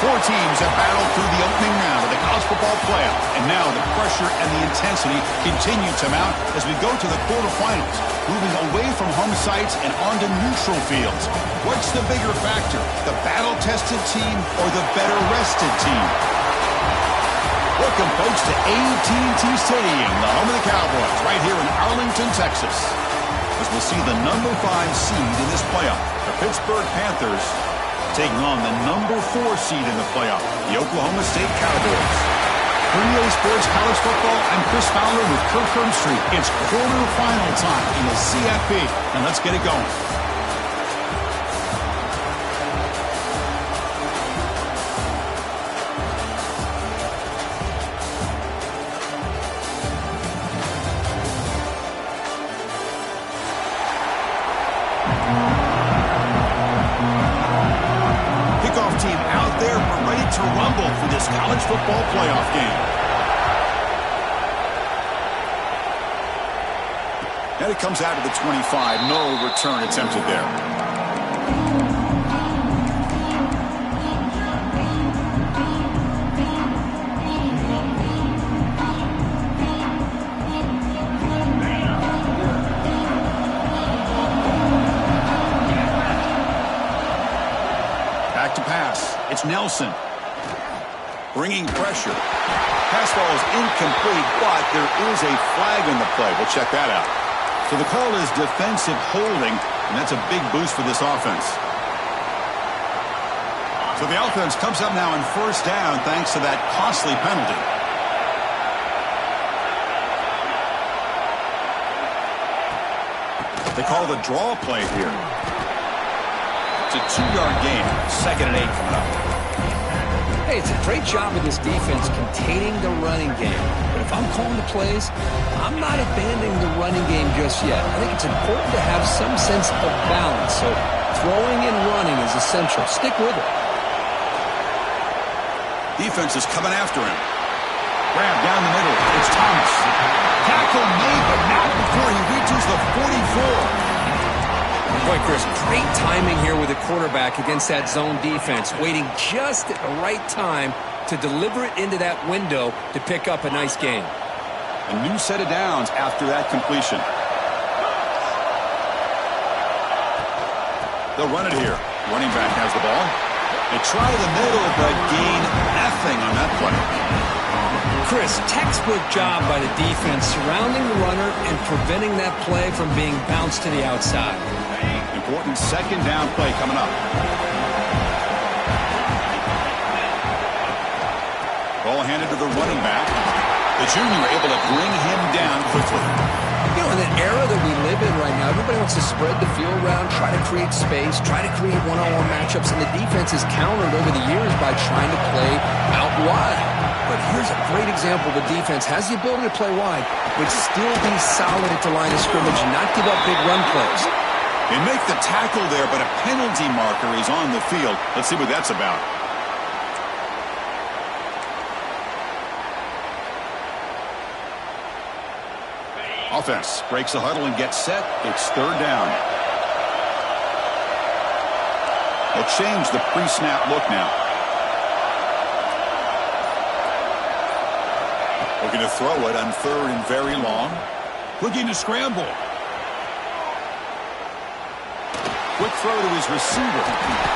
Four teams have battled through the opening round of the college football playoff, and now the pressure and the intensity continue to mount as we go to the quarterfinals, moving away from home sites and onto neutral fields. What's the bigger factor, the battle-tested team or the better-rested team? Welcome, folks, to AT&T Stadium, the home of the Cowboys, right here in Arlington, Texas, as we'll see the number 5 seed in this playoff, the Pittsburgh Panthers, taking on the number 4 seed in the playoff, the Oklahoma State Cowboys. For EA Sports College Football, I'm Chris Fowler with Kirk Herbstreit. It's quarterfinal time in the CFP, and let's get it going. Team out there, we're ready to rumble for this college football playoff game. And it comes out of the 25. No return attempted there. To pass. It's Nelson. Bringing pressure. Pass ball is incomplete, but there is a flag on the play. We'll check that out. So the call is defensive holding, and that's a big boost for this offense. So the offense comes up now in first down thanks to that costly penalty. They call the draw play here. It's a 2-yard gain. 2nd and 8 coming up. Hey, it's a great job of this defense containing the running game. But if I'm calling the plays, I'm not abandoning the running game just yet. I think it's important to have some sense of balance. So throwing and running is essential. Stick with it. Defense is coming after him. Grab down the middle. It's Thomas. Tackle made, but not before he reaches the 44. Boy, Chris, great timing here with the quarterback against that zone defense, waiting just at the right time to deliver it into that window to pick up a nice gain. A new set of downs after that completion. They'll run it here. Running back has the ball. They try the middle, but gain nothing on that play. Chris, textbook job by the defense surrounding the runner and preventing that play from being bounced to the outside. Important 2nd down play coming up. Ball handed to the running back. The junior able to bring him down quickly. You know, in the era that we live in right now, everybody wants to spread the field around, try to create space, try to create one-on-one matchups, and the defense is countered over the years by trying to play out wide. But here's a great example. The defense has the ability to play wide, but still be solid at the line of scrimmage and not give up big run plays. They make the tackle there, but a penalty marker is on the field. Let's see what that's about. Offense breaks the huddle and gets set. It's 3rd down. They'll change the pre-snap look now. Looking to throw it on 3rd and very long. Looking to scramble. Quick throw to his receiver.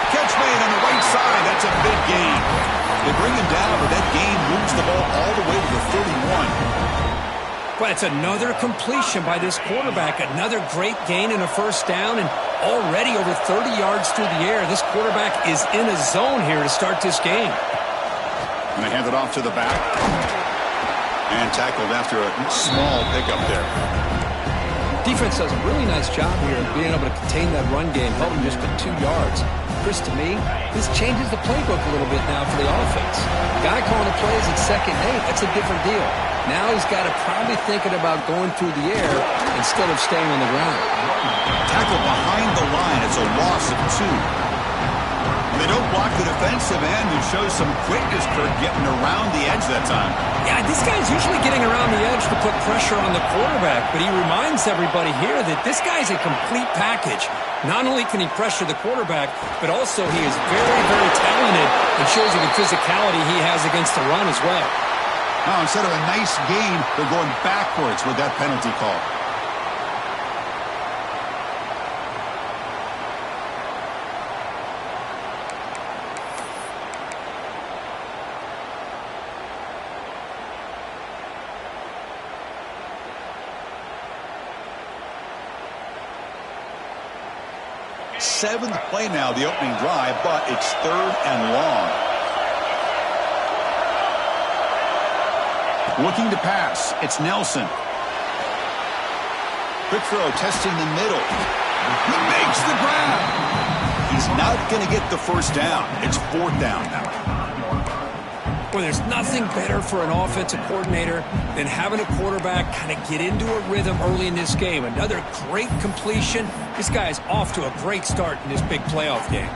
Catch made on the right side. That's a big gain. They bring him down, but that gain moves the ball all the way to the 31. But it's another completion by this quarterback. Another great gain in a 1st down, and already over 30 yards through the air. This quarterback is in a zone here to start this game. And they hand it off to the back. And tackled after a small pickup there. Defense does a really nice job here of being able to contain that run game, held him just to 2 yards. Chris, to me, this changes the playbook a little bit now for the offense. Guy calling the plays at 2nd and 8, that's a different deal. Now he's got to probably thinking about going through the air instead of staying on the ground. Tackle behind the line. It's a loss of 2. They don't block the defensive end and show some quickness, Kirk, getting around the edge that time. Yeah, this guy's usually getting around the edge to put pressure on the quarterback, but he reminds everybody here that this guy's a complete package. Not only can he pressure the quarterback, but also he is very, very talented and shows you the physicality he has against the run as well. Now, instead of a nice gain, they're going backwards with that penalty call. Seventh play now, the opening drive, but it's 3rd and long. Looking to pass, it's Nelson. Quick throw, testing the middle. He makes the grab. He's not going to get the first down. It's 4th down now. Well, there's nothing better for an offensive coordinator than having a quarterback kind of get into a rhythm early in this game. Another great completion. This guy is off to a great start in this big playoff game.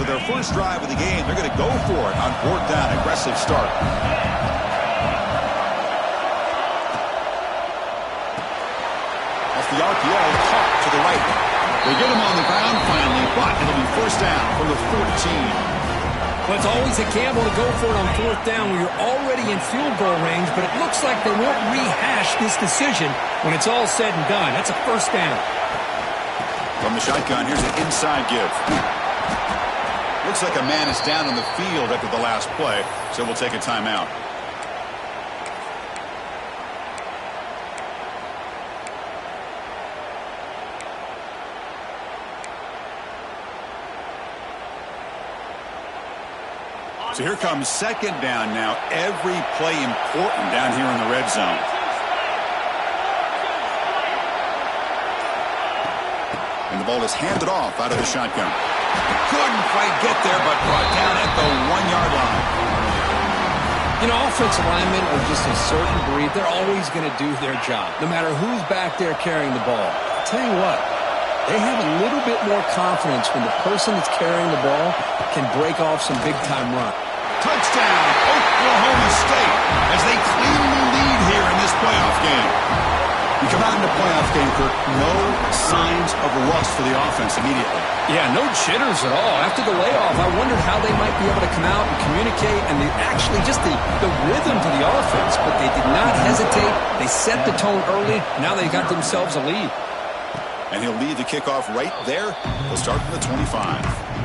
So their first drive of the game, they're going to go for it on 4th down. Aggressive start. Off the RPO, caught to the right. They get him on the ground finally, but it'll be 1st down from the 14. Well, it's always a gamble to go for it on 4th down when you're already in field goal range, but it looks like they won't rehash this decision when it's all said and done. That's a 1st down. From the shotgun, here's an inside give. Looks like a man is down on the field after the last play, so we'll take a timeout. So here comes 2nd down now. Every play important down here in the red zone. And the ball is handed off out of the shotgun. Couldn't quite get there, but brought down at the 1-yard line. You know, offensive linemen are just a certain breed. They're always going to do their job, no matter who's back there carrying the ball. I'll tell you what, they have a little bit more confidence when the person that's carrying the ball can break off some big-time run. Touchdown, Oklahoma State, as they cleanly lead here in this playoff game. We come out in the playoff game, Kirk, no signs of rust for the offense immediately. Yeah, no jitters at all. After the layoff, I wondered how they might be able to come out and communicate, and actually just the rhythm to the offense, but they did not hesitate. They set the tone early. Now they got themselves a lead. And he'll lead the kickoff right there. He'll start from the 25.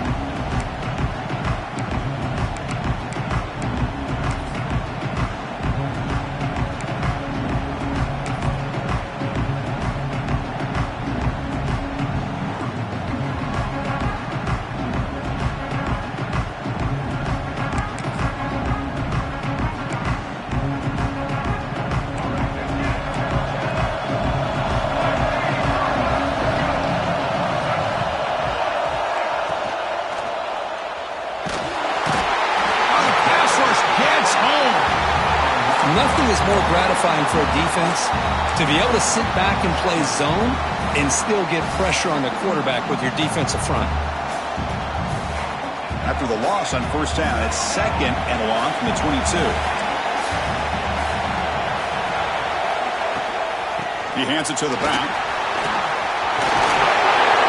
Nothing is more gratifying for a defense to be able to sit back and play zone and still get pressure on the quarterback with your defensive front. After the loss on 1st down, it's 2nd and long from the 22. He hands it to the back.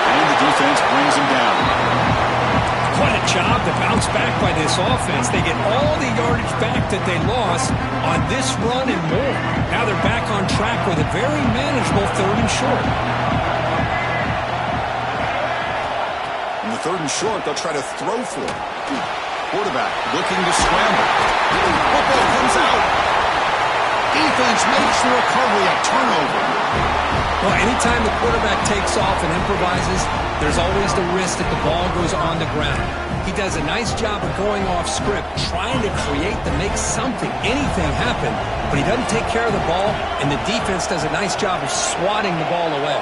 And the defense brings him down. What a job to bounce back by this offense. They get all the yardage back that they lost on this run and more. Now they're back on track with a very manageable 3rd and short. In the 3rd and short, they'll try to throw for it. Quarterback looking to scramble. Football comes out. Defense makes the recovery, a turnover. Well, anytime the quarterback takes off and improvises, there's always the risk that the ball goes on the ground. He does a nice job of going off script, trying to create to make something, anything happen, but he doesn't take care of the ball, and the defense does a nice job of swatting the ball away.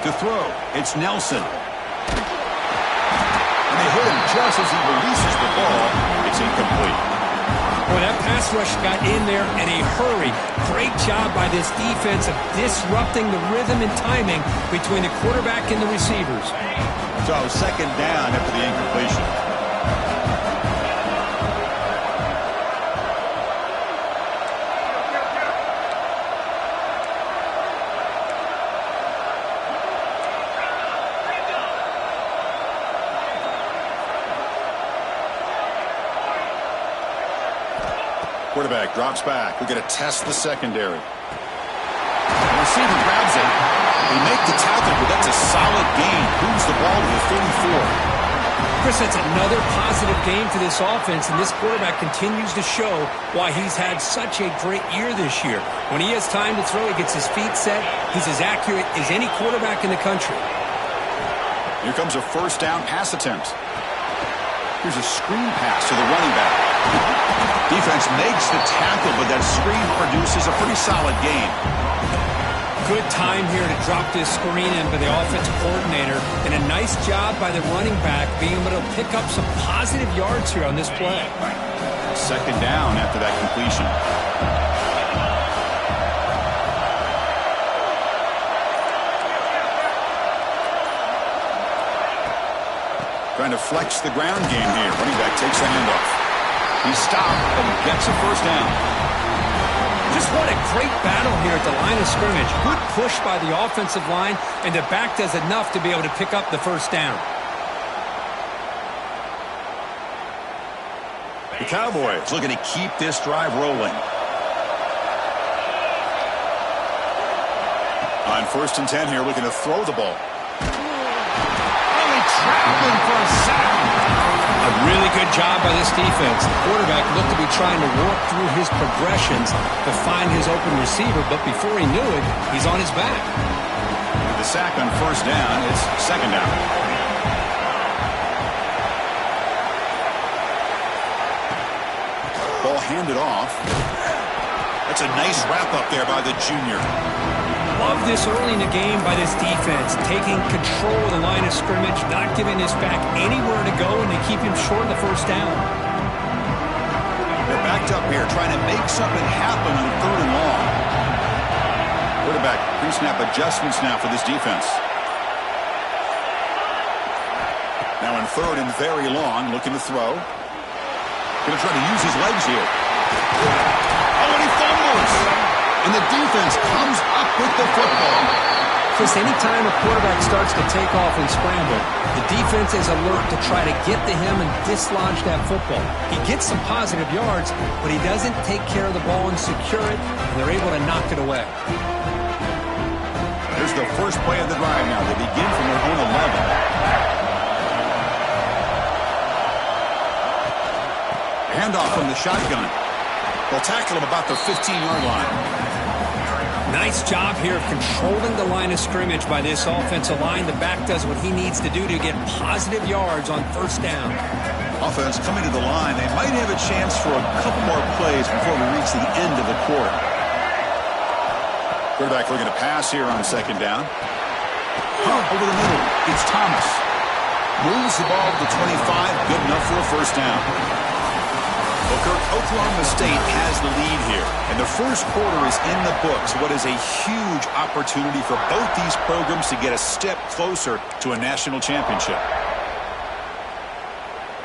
To throw, it's Nelson. And they hit him just as he releases the ball. It's incomplete. Well, that pass rush got in there in a hurry. Great job by this defense of disrupting the rhythm and timing between the quarterback and the receivers. So second down after the incompletion. Quarterback drops back. We're going to test the secondary. The receiver grabs it. They make the tackle, but that's a solid gain. Moves the ball to the 34. Chris, that's another positive game for this offense, and this quarterback continues to show why he's had such a great year this year. When he has time to throw, he gets his feet set. He's as accurate as any quarterback in the country. Here comes a first down pass attempt. Here's a screen pass to the running back. Defense makes the tackle, but that screen produces a pretty solid gain. Good time here to drop this screen in by the offensive coordinator, and a nice job by the running back being able to pick up some positive yards here on this play. Second down after that completion. Trying to flex the ground game here. Running back takes the handoff. He's stopped, but he gets a first down. Just what a great battle here at the line of scrimmage. Good push by the offensive line, and the back does enough to be able to pick up the first down. The Cowboys looking to keep this drive rolling. On 1st and 10 here, looking to throw the ball. Really trapped him for a sack. A really good job by this defense. The quarterback looked to be trying to work through his progressions to find his open receiver, but before he knew it, he's on his back. With the sack on 1st down, it's 2nd down. Ball handed off. That's a nice wrap-up there by the junior. Love this early in the game by this defense, taking control of the line of scrimmage, not giving his back anywhere to go, and they keep him short of the first down. They're backed up here, trying to make something happen on 3rd and long. Quarterback pre-snap adjustments now for this defense. Now in 3rd and very long, looking to throw. Going to try to use his legs here. Oh, and he fumbles! And the defense comes up with the football. Chris, anytime a quarterback starts to take off and scramble, the defense is alert to try to get to him and dislodge that football. He gets some positive yards, but he doesn't take care of the ball and secure it, and they're able to knock it away. Here's the first play of the drive now. They begin from their own 11. Handoff from the shotgun. They'll tackle him about the 15-yard line. Nice job here of controlling the line of scrimmage by this offensive line. The back does what he needs to do to get positive yards on 1st down. Offense coming to the line. They might have a chance for a couple more plays before we reach the end of the quarter. Quarterback looking to pass here on 2nd down. Over the middle, it's Thomas. Moves the ball to the 25. Good enough for a first down. Well, Kirk, Oklahoma State has the lead here, and the first quarter is in the books. What is a huge opportunity for both these programs to get a step closer to a national championship.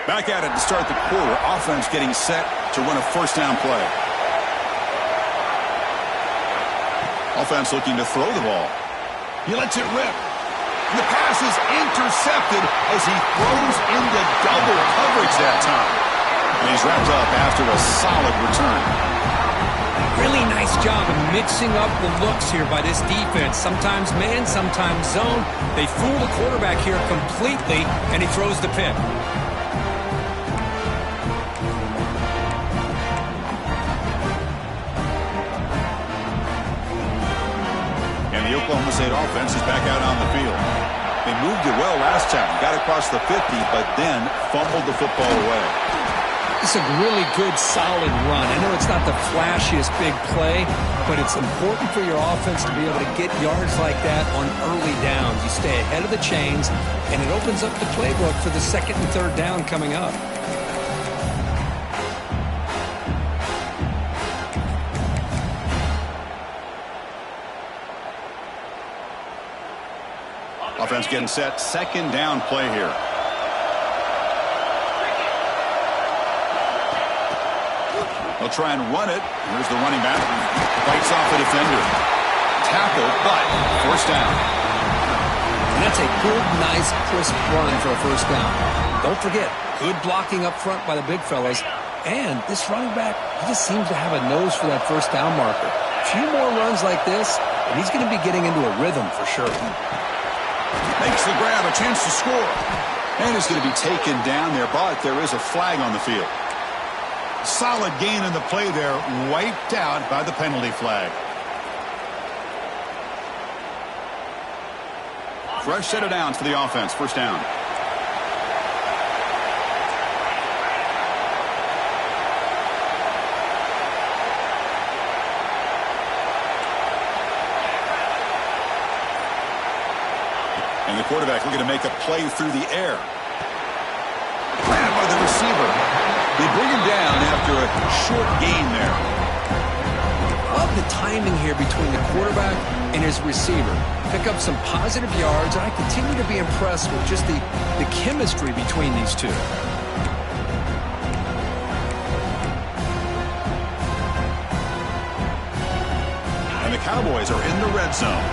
Back at it to start the quarter. Offense getting set to run a first down play. Offense looking to throw the ball. He lets it rip. The pass is intercepted as he throws into double coverage that time. And he's wrapped up after a solid return. Really nice job of mixing up the looks here by this defense. Sometimes man, sometimes zone. They fool the quarterback here completely, and he throws the pick. And the Oklahoma State offense is back out on the field. They moved it well last time, got across the 50, but then fumbled the football away. It's a really good, solid run. I know it's not the flashiest big play, but it's important for your offense to be able to get yards like that on early downs. You stay ahead of the chains, and it opens up the playbook for the 2nd and 3rd down coming up. Offense getting set. Second down play here. They'll try and run it. Here's the running back. Fights off the defender. Tackle, but first down. And that's a good, nice, crisp run for a first down. Don't forget, good blocking up front by the big fellas. And this running back, he just seems to have a nose for that first down marker. A few more runs like this, and he's going to be getting into a rhythm for sure. Makes the grab, a chance to score. And it's going to be taken down there, but there is a flag on the field. Solid gain in the play there, wiped out by the penalty flag. Fresh set of downs for the offense. First down. And the quarterback looking to make a play through the air. Grabbed by the receiver. They bring him down after a short gain there. Love the timing here between the quarterback and his receiver. Pick up some positive yards, and I continue to be impressed with just the chemistry between these two. And the Cowboys are in the red zone.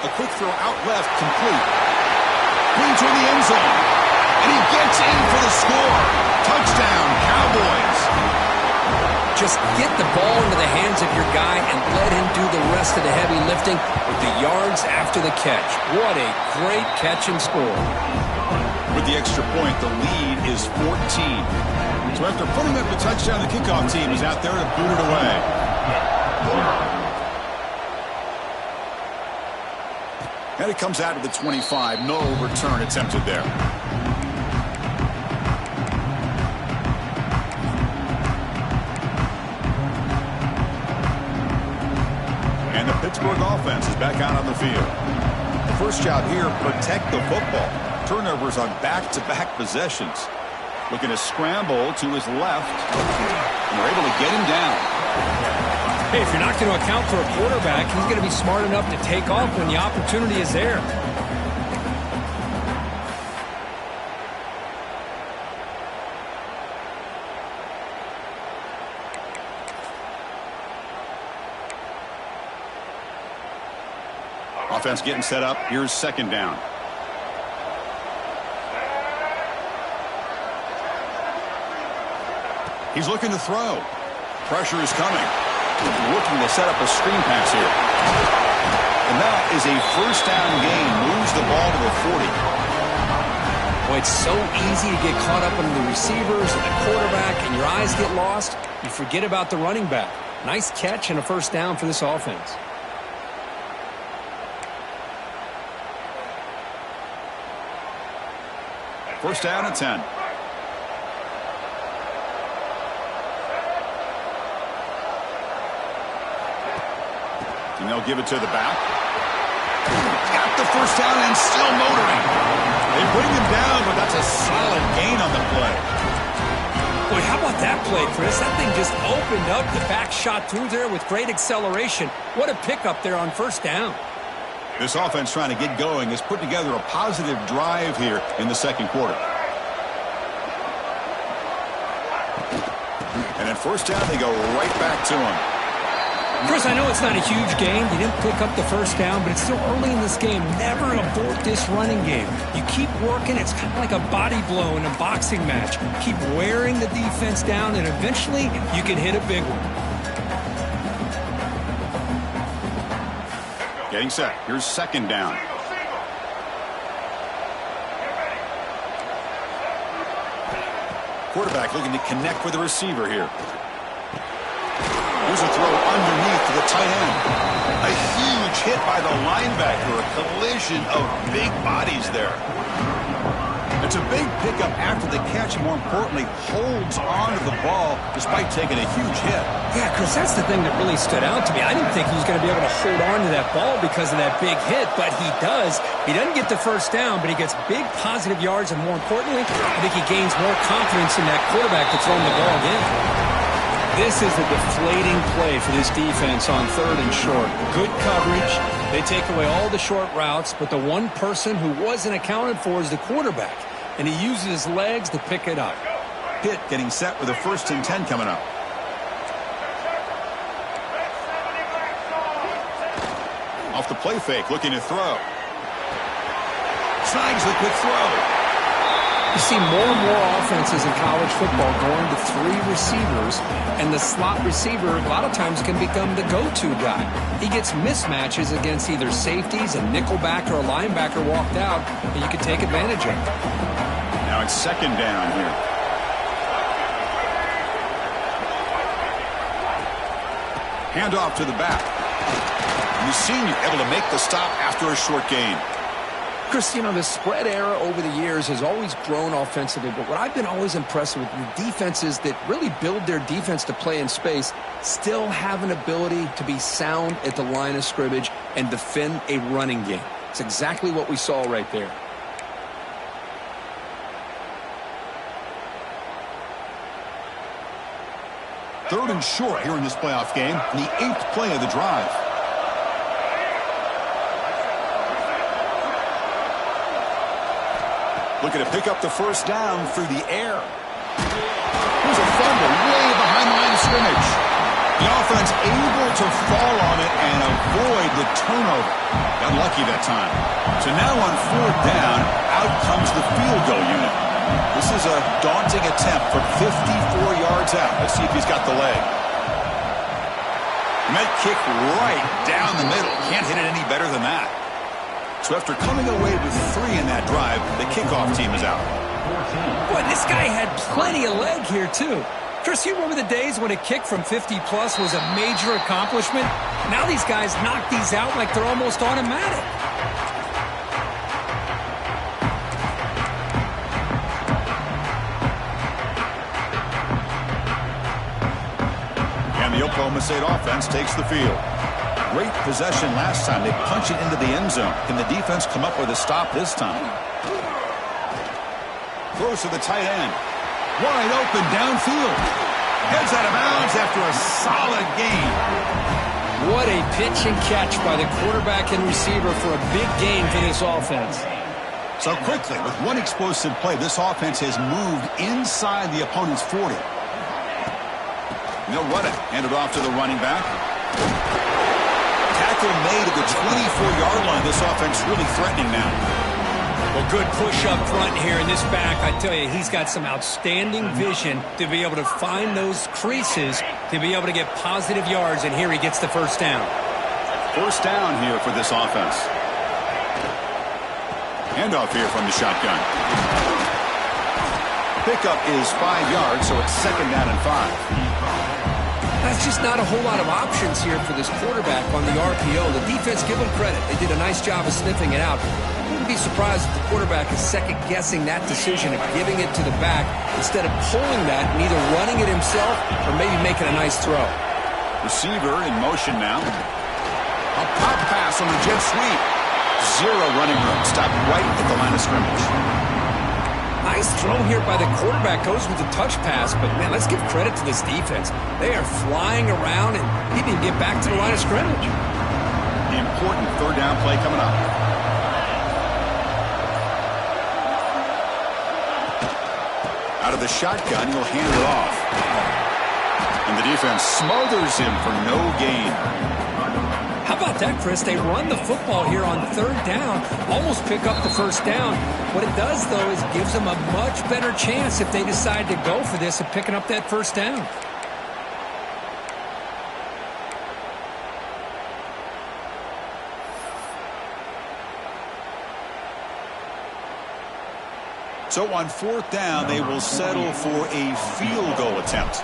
A quick throw out left, complete. Clean to the end zone. And he gets in for the score. Touchdown, Cowboys. Just get the ball into the hands of your guy and let him do the rest of the heavy lifting with the yards after the catch. What a great catch and score. With the extra point, the lead is 14. So after putting up the touchdown, the kickoff team is out there to boot it away. And it comes out to the 25. No return attempted there. And the Pittsburgh offense is back out on the field. The first job here, protect the football. Turnovers on back-to-back possessions. Looking to scramble to his left. And we're able to get him down. Hey, if you're not going to account for a quarterback, he's going to be smart enough to take off when the opportunity is there. Offense getting set up. Here's second down. He's looking to throw. Pressure is coming. Looking to set up a screen pass here. And that is a first down gain. Moves the ball to the 40. Boy, it's so easy to get caught up in the receivers and the quarterback, and your eyes get lost. You forget about the running back. Nice catch and a first down for this offense. First down at 10. And they'll give it to the back. Got the first down and still motoring. They bring him down, but that's a solid gain on the play. Boy, how about that play, Chris? That thing just opened up. The back shot through there with great acceleration. What a pickup there on first down. This offense trying to get going has put together a positive drive here in the second quarter. And at first down, they go right back to him. Chris, I know it's not a huge game. You didn't pick up the first down, but it's still early in this game. Never abort this running game. You keep working. It's kind of like a body blow in a boxing match. Keep wearing the defense down, and eventually you can hit a big one. Getting set. Here's second down. Quarterback looking to connect with the receiver here. Here's a throw underneath to the tight end. A huge hit by the linebacker. A collision of big bodies there. It's a big pickup after the catch, and more importantly, holds on to the ball despite taking a huge hit. Yeah, Chris, that's the thing that really stood out to me. I didn't think he was going to be able to hold on to that ball because of that big hit, but he does. He doesn't get the first down, but he gets big positive yards, and more importantly, I think he gains more confidence in that quarterback that's throwing the ball in. This is a deflating play for this defense on 3rd and short. Good coverage. They take away all the short routes, but the one person who wasn't accounted for is the quarterback, and he uses his legs to pick it up. Pitt getting set with a 1st and 10 coming up. Off the play fake, looking to throw. Snags the quick throw. You see more and more offenses in college football going to 3 receivers, and the slot receiver a lot of times can become the go-to guy. He gets mismatches against either safeties, a nickelback, or a linebacker walked out, and you can take advantage of it. Now it's 2nd down here. Hand off to the back. And the senior able to make the stop after a short gain. Chris, you know, the spread era over the years has always grown offensively, but what I've been always impressed with the defenses that really build their defense to play in space still have an ability to be sound at the line of scrimmage and defend a running game. It's exactly what we saw right there. Third and short here in this playoff game, the 8th play of the drive. Looking to pick up the 1st down through the air. Here's a fumble way behind the line of scrimmage. The offense able to fall on it and avoid the turnover. Got lucky that time. So now on 4th down, out comes the field goal unit. This is a daunting attempt from 54 yards out. Let's see if he's got the leg. Met kick right down the middle. Can't hit it any better than that. So after coming away with 3 in that drive, the kickoff team is out. Boy, this guy had plenty of leg here, too. Chris, you remember the days when a kick from 50-plus was a major accomplishment? Now these guys knock these out like they're almost automatic. And the Oklahoma State offense takes the field. Great possession last time. They punch it into the end zone. Can the defense come up with a stop this time? Throws to the tight end. Wide open downfield. Heads out of bounds after a solid gain. What a pitch and catch by the quarterback and receiver for a big gain for this offense. So quickly, with one explosive play, this offense has moved inside the opponent's 40. They'll run it. Hand it off to the running back. Tackle made at the 24-yard line. This offense really threatening now. Well, good push up front here in this back. I tell you, he's got some outstanding vision to be able to find those creases, to be able to get positive yards, and here he gets the 1st down. 1st down here for this offense. Handoff here from the shotgun. Pickup is 5 yards, so it's 2nd down and 5. That's just not a whole lot of options here for this quarterback on the RPO. The defense, give them credit. They did a nice job of sniffing it out. I wouldn't be surprised if the quarterback is second-guessing that decision of giving it to the back instead of pulling that and either running it himself or maybe making a nice throw. Receiver in motion now. A pop pass on the jet sweep. 0 running room. Stopped right at the line of scrimmage. Nice throw here by the quarterback. Goes with the touch pass, but, man, let's give credit to this defense. They are flying around, and he didn't get back to the line of scrimmage. The important 3rd down play coming up. Out of the shotgun, he'll hand it off. And the defense smothers him for no gain. How about that, Chris? They run the football here on 3rd down, almost pick up the 1st down. What it does, though, is gives them a much better chance if they decide to go for this of picking up that 1st down. So on 4th down, they will settle for a field goal attempt.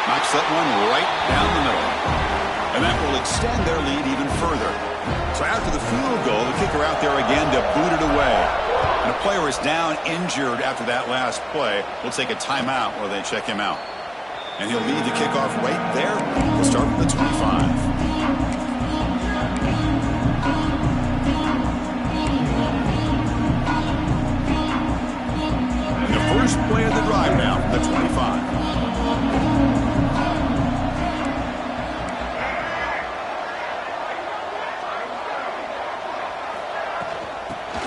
Knocks that one right down the middle. And that will extend their lead even further. So after the field goal, the kicker out there again to boot it away. And a player is down injured after that last play. We'll take a timeout while they check him out. And he'll lead the kickoff right there. We'll start from the 25. First play of the drive now from the 25.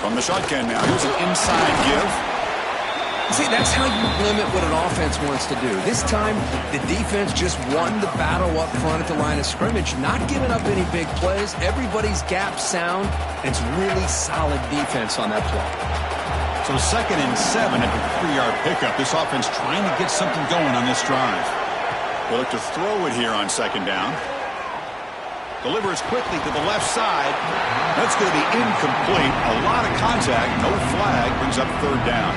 From the shotgun now, here's an inside give. See, that's how you limit what an offense wants to do. This time, the defense just won the battle up front at the line of scrimmage, not giving up any big plays. Everybody's gap sound, and it's really solid defense on that play. So 2nd and 7 at the 3-yard pickup. This offense trying to get something going on this drive. They look to throw it here on 2nd down. Delivers quickly to the left side. That's going to be incomplete. A lot of contact. No flag. Brings up 3rd down.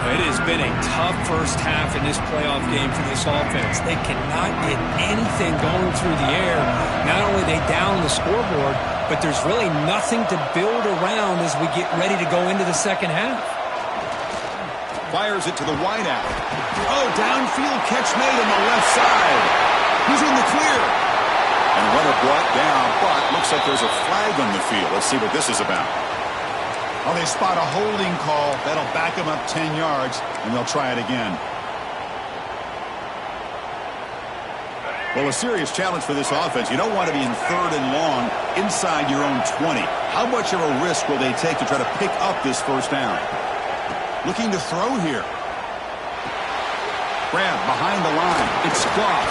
It has been a tough first half in this playoff game for this offense. They cannot get anything going through the air. Not only are they down the scoreboard, but there's really nothing to build around as we get ready to go into the second half. Fires it to the wideout. Oh, downfield catch made on the left side. He's in the clear. And runner brought down, but looks like there's a flag on the field. Let's see what this is about. Well, they spot a holding call. That'll back them up 10 yards, and they'll try it again. Well, a serious challenge for this offense. You don't want to be in 3rd and long inside your own 20. How much of a risk will they take to try to pick up this first down? Looking to throw here. Grab behind the line. It's Goff.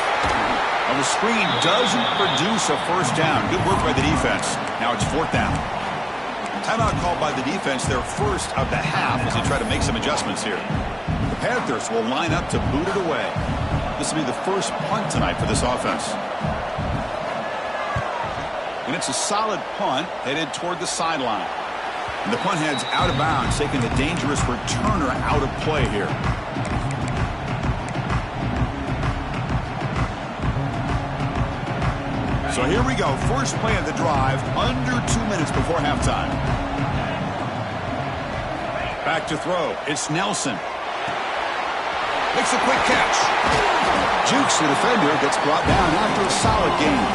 Well, the screen doesn't produce a first down. Good work by the defense. Now it's 4th down. Timeout called by the defense, their first of the half, as they try to make some adjustments here. The Panthers will line up to boot it away. This will be the first punt tonight for this offense. And it's a solid punt headed toward the sideline. And the punt heads out of bounds, taking the dangerous returner out of play here. So here we go. First play of the drive, under 2 minutes before halftime. Back to throw. It's Nelson. Makes a quick catch. Jukes the defender, gets brought down after a solid game.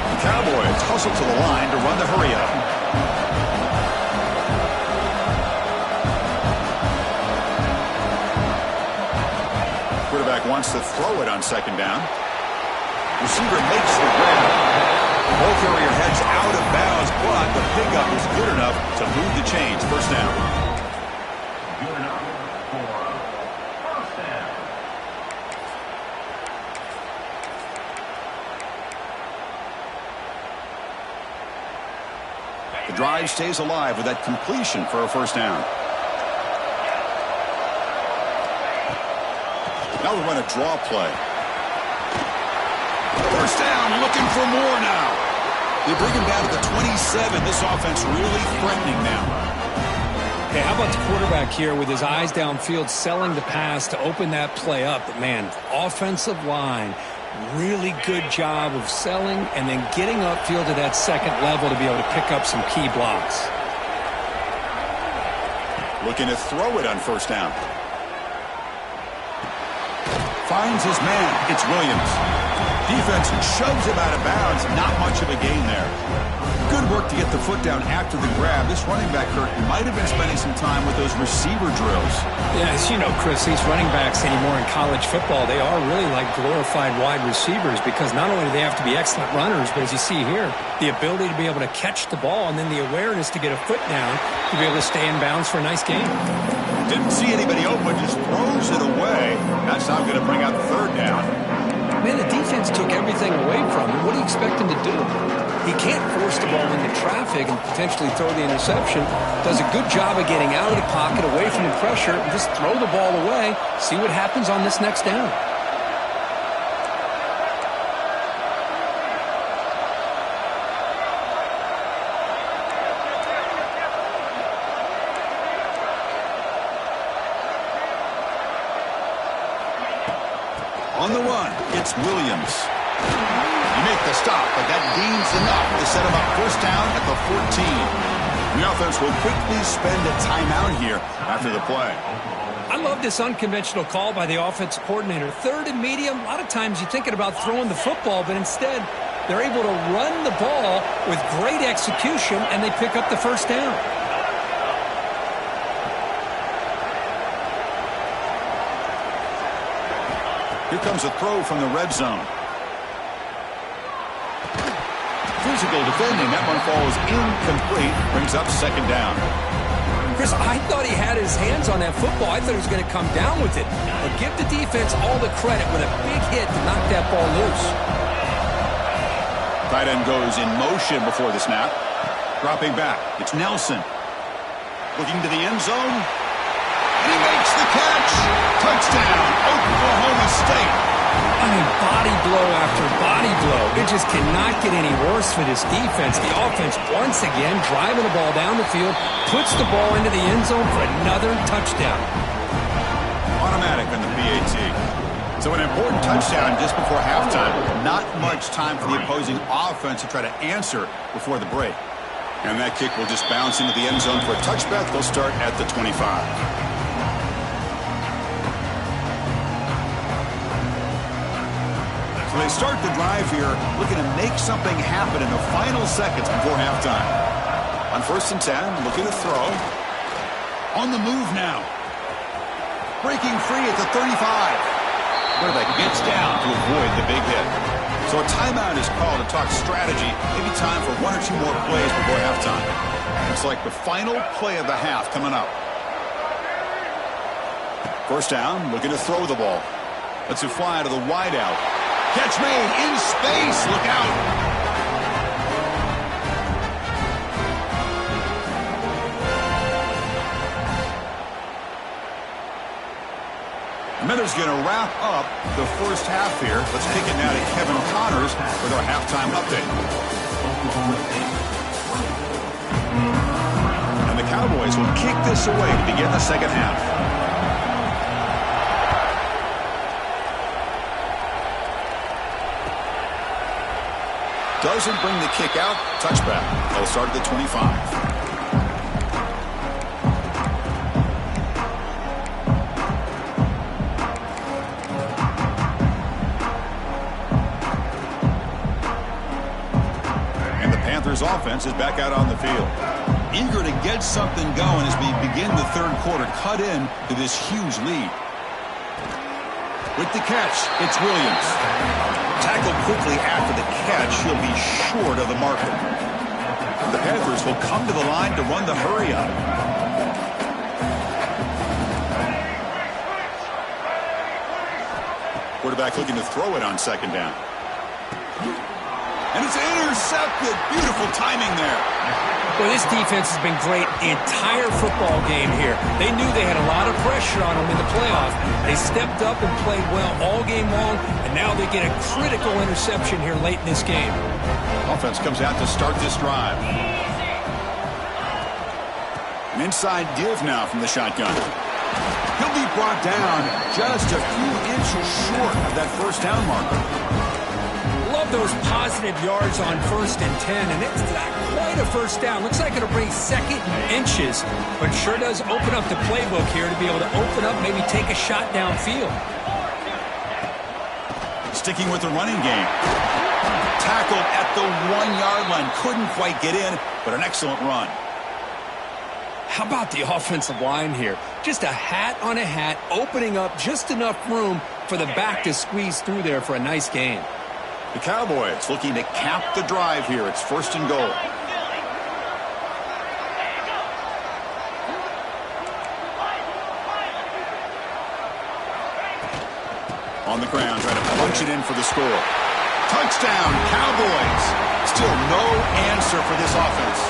The Cowboys hustle to the line to run the hurry up. Quarterback wants to throw it on 2nd down. Receiver makes the grab. Ball carrier heads out of bounds, but the pickup is good enough to move the chains. First down. Good enough for first down. The drive stays alive with that completion for a first down. Now we run a draw play. First down, looking for more now. They bring him down to the 27. This offense really threatening now. Okay, how about the quarterback here with his eyes downfield, selling the pass to open that play up? But, man, offensive line, really good job of selling and then getting upfield to that 2nd level to be able to pick up some key blocks. Looking to throw it on first down. Finds his man. It's Williams. Defense shoves him out of bounds. Not much of a gain there. Good work to get the foot down after the grab. This running back, Kirk, might have been spending some time with those receiver drills. Yeah, as you know, Chris, these running backs anymore in college football, they are really like glorified wide receivers because not only do they have to be excellent runners, but as you see here, the ability to be able to catch the ball and then the awareness to get a foot down to be able to stay in bounds for a nice game. Didn't see anybody open, just throws it away. That's not going to bring out 3rd down. Man, the defense took everything away from him. What do you expect him to do? He can't force the ball into traffic and potentially throw the interception. Does a good job of getting out of the pocket, away from the pressure, and just throw the ball away. See what happens on this next down. On the run, it's Williams. You make the stop, but that gains enough to set him up first down at the 14. The offense will quickly spend a timeout here after the play. I love this unconventional call by the offensive coordinator. 3rd and medium, a lot of times you're thinking about throwing the football, but instead they're able to run the ball with great execution, and they pick up the first down. Here comes a throw from the red zone. Physical defending. That one falls incomplete. Brings up second down. Chris, I thought he had his hands on that football. I thought he was going to come down with it. But give the defense all the credit with a big hit to knock that ball loose. Tight end goes in motion before the snap. Dropping back. It's Nelson. Looking to the end zone. And he makes the catch. Touchdown, Oklahoma State. I mean, body blow after body blow. It just cannot get any worse for this defense. The offense, once again, driving the ball down the field, puts the ball into the end zone for another touchdown. Automatic on the PAT. So an important touchdown just before halftime. Not much time for the opposing offense to try to answer before the break. And that kick will just bounce into the end zone for a touchback. They'll start at the 25. So they start the drive here, looking to make something happen in the final seconds before halftime. On 1st and 10, looking to throw. On the move now. Breaking free at the 35. Quarterback gets down to avoid the big hit. So a timeout is called to talk strategy. Maybe time for 1 or 2 more plays before halftime. It's like the final play of the half coming up. 1st down, looking to throw the ball. Lets it fly to the wideout. Catch made in space. Look out. Miller's going to wrap up the first half here. Let's kick it now to Kevin Connors with our halftime update. And the Cowboys will kick this away to begin the second half. Doesn't bring the kick out. Touchback. They'll start at the 25. And the Panthers offense is back out on the field. Eager to get something going as we begin the third quarter. Cut in to this huge lead. With the catch, it's Williams. Tackled quickly after the catch, he'll be short of the marker. The Panthers will come to the line to run the hurry up. Quarterback looking to throw it on 2nd down. And it's intercepted. Beautiful timing there. Well, this defense has been great the entire football game here. They knew they had a lot of pressure on them in the playoff. They stepped up and played well all game long, and now they get a critical interception here late in this game. Offense comes out to start this drive. An inside give now from the shotgun. He'll be brought down just a few inches short of that 1st down marker. Love those positive yards on 1st and 10, and it's not quite a 1st down. Looks like it'll bring 2nd and inches, but sure does open up the playbook here to be able to open up, maybe take a shot downfield. Sticking with the running game. Tackled at the 1-yard line. Couldn't quite get in, but an excellent run. How about the offensive line here? Just a hat on a hat, opening up just enough room for the back to squeeze through there for a nice gain. The Cowboys looking to cap the drive here. It's 1st and goal. On the ground, trying to punch it in for the score. Touchdown, Cowboys. Still no answer for this offense.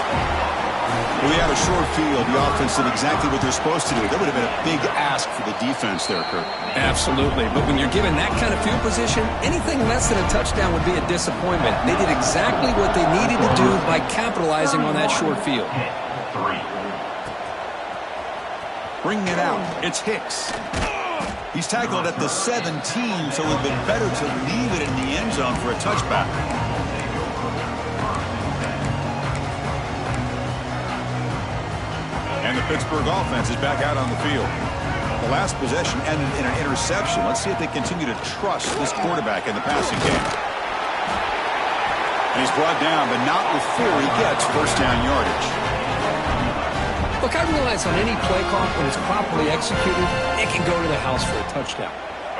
We had a short field. The offense did exactly what they're supposed to do. That would have been a big ask for the defense there, Kurt. Absolutely. But when you're given that kind of field position, anything less than a touchdown would be a disappointment. They did exactly what they needed to do by capitalizing on that short field. Bringing it out. It's Hicks. He's tackled at the 17, so it would have been better to leave it in the end zone for a touchback. And the Pittsburgh offense is back out on the field. The last possession ended in an interception. Let's see if they continue to trust this quarterback in the passing game. And he's brought down, but not before he gets 1st down yardage. Look, I realize on any play call, when it's properly executed, it can go to the house for a touchdown.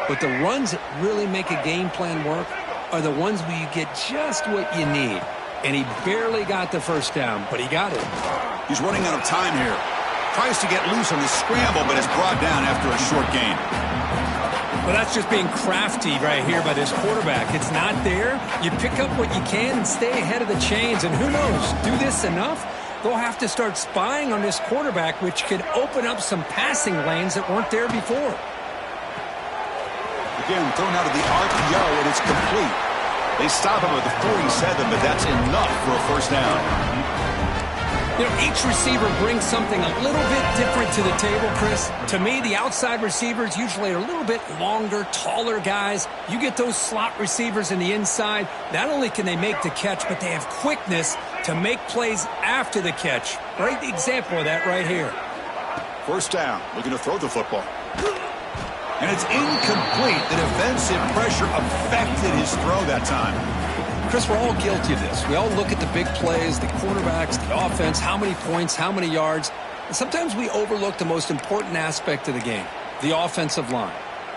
But the runs that really make a game plan work are the ones where you get just what you need. And he barely got the first down, but he got it. He's running out of time here. Tries to get loose on the scramble, but is brought down after a short gain. Well, that's just being crafty right here by this quarterback. It's not there. You pick up what you can and stay ahead of the chains. And who knows, do this enough, they'll have to start spying on this quarterback, which could open up some passing lanes that weren't there before. Again, thrown out of the RPO, and it's complete. They stop him at the 47, but that's enough for a first down. You know, each receiver brings something a little bit different to the table, Chris. To me, the outside receivers usually are a little bit longer, taller guys. You get those slot receivers in the inside, not only can they make the catch, but they have quickness to make plays after the catch. Great example of that right here. First down, looking to throw the football. And it's incomplete. The defensive pressure affected his throw that time. Chris, we're all guilty of this. We all look at the big plays, the quarterbacks, the offense, how many points, how many yards. And sometimes we overlook the most important aspect of the game, the offensive line.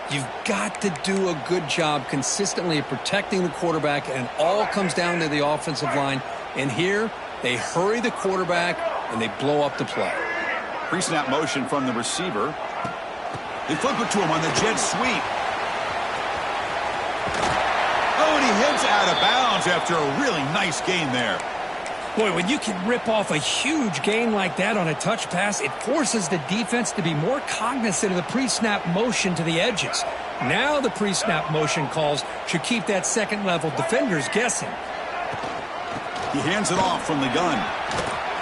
You've got to do a good job consistently of protecting the quarterback, and it all comes down to the offensive line. And here, they hurry the quarterback, and they blow up the play. Pre-snap motion from the receiver. They flip it to him on the jet sweep. Oh, and he heads out of bounds after a really nice gain there. Boy, when you can rip off a huge gain like that on a touch pass, it forces the defense to be more cognizant of the pre-snap motion to the edges. Now the pre-snap motion calls should keep that second-level defenders guessing. He hands it off from the gun.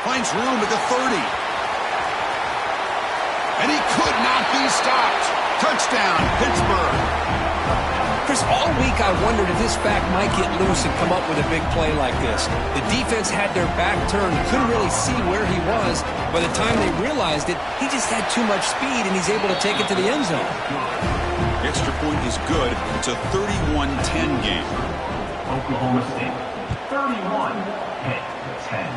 Finds room at the 30. And he could not be stopped. Touchdown, Pittsburgh. Chris, all week I wondered if this back might get loose and come up with a big play like this. The defense had their back turned, couldn't really see where he was. By the time they realized it, he just had too much speed, and he's able to take it to the end zone. The extra point is good. It's a 31-10 game. Oklahoma State, 31, Pitt, 10.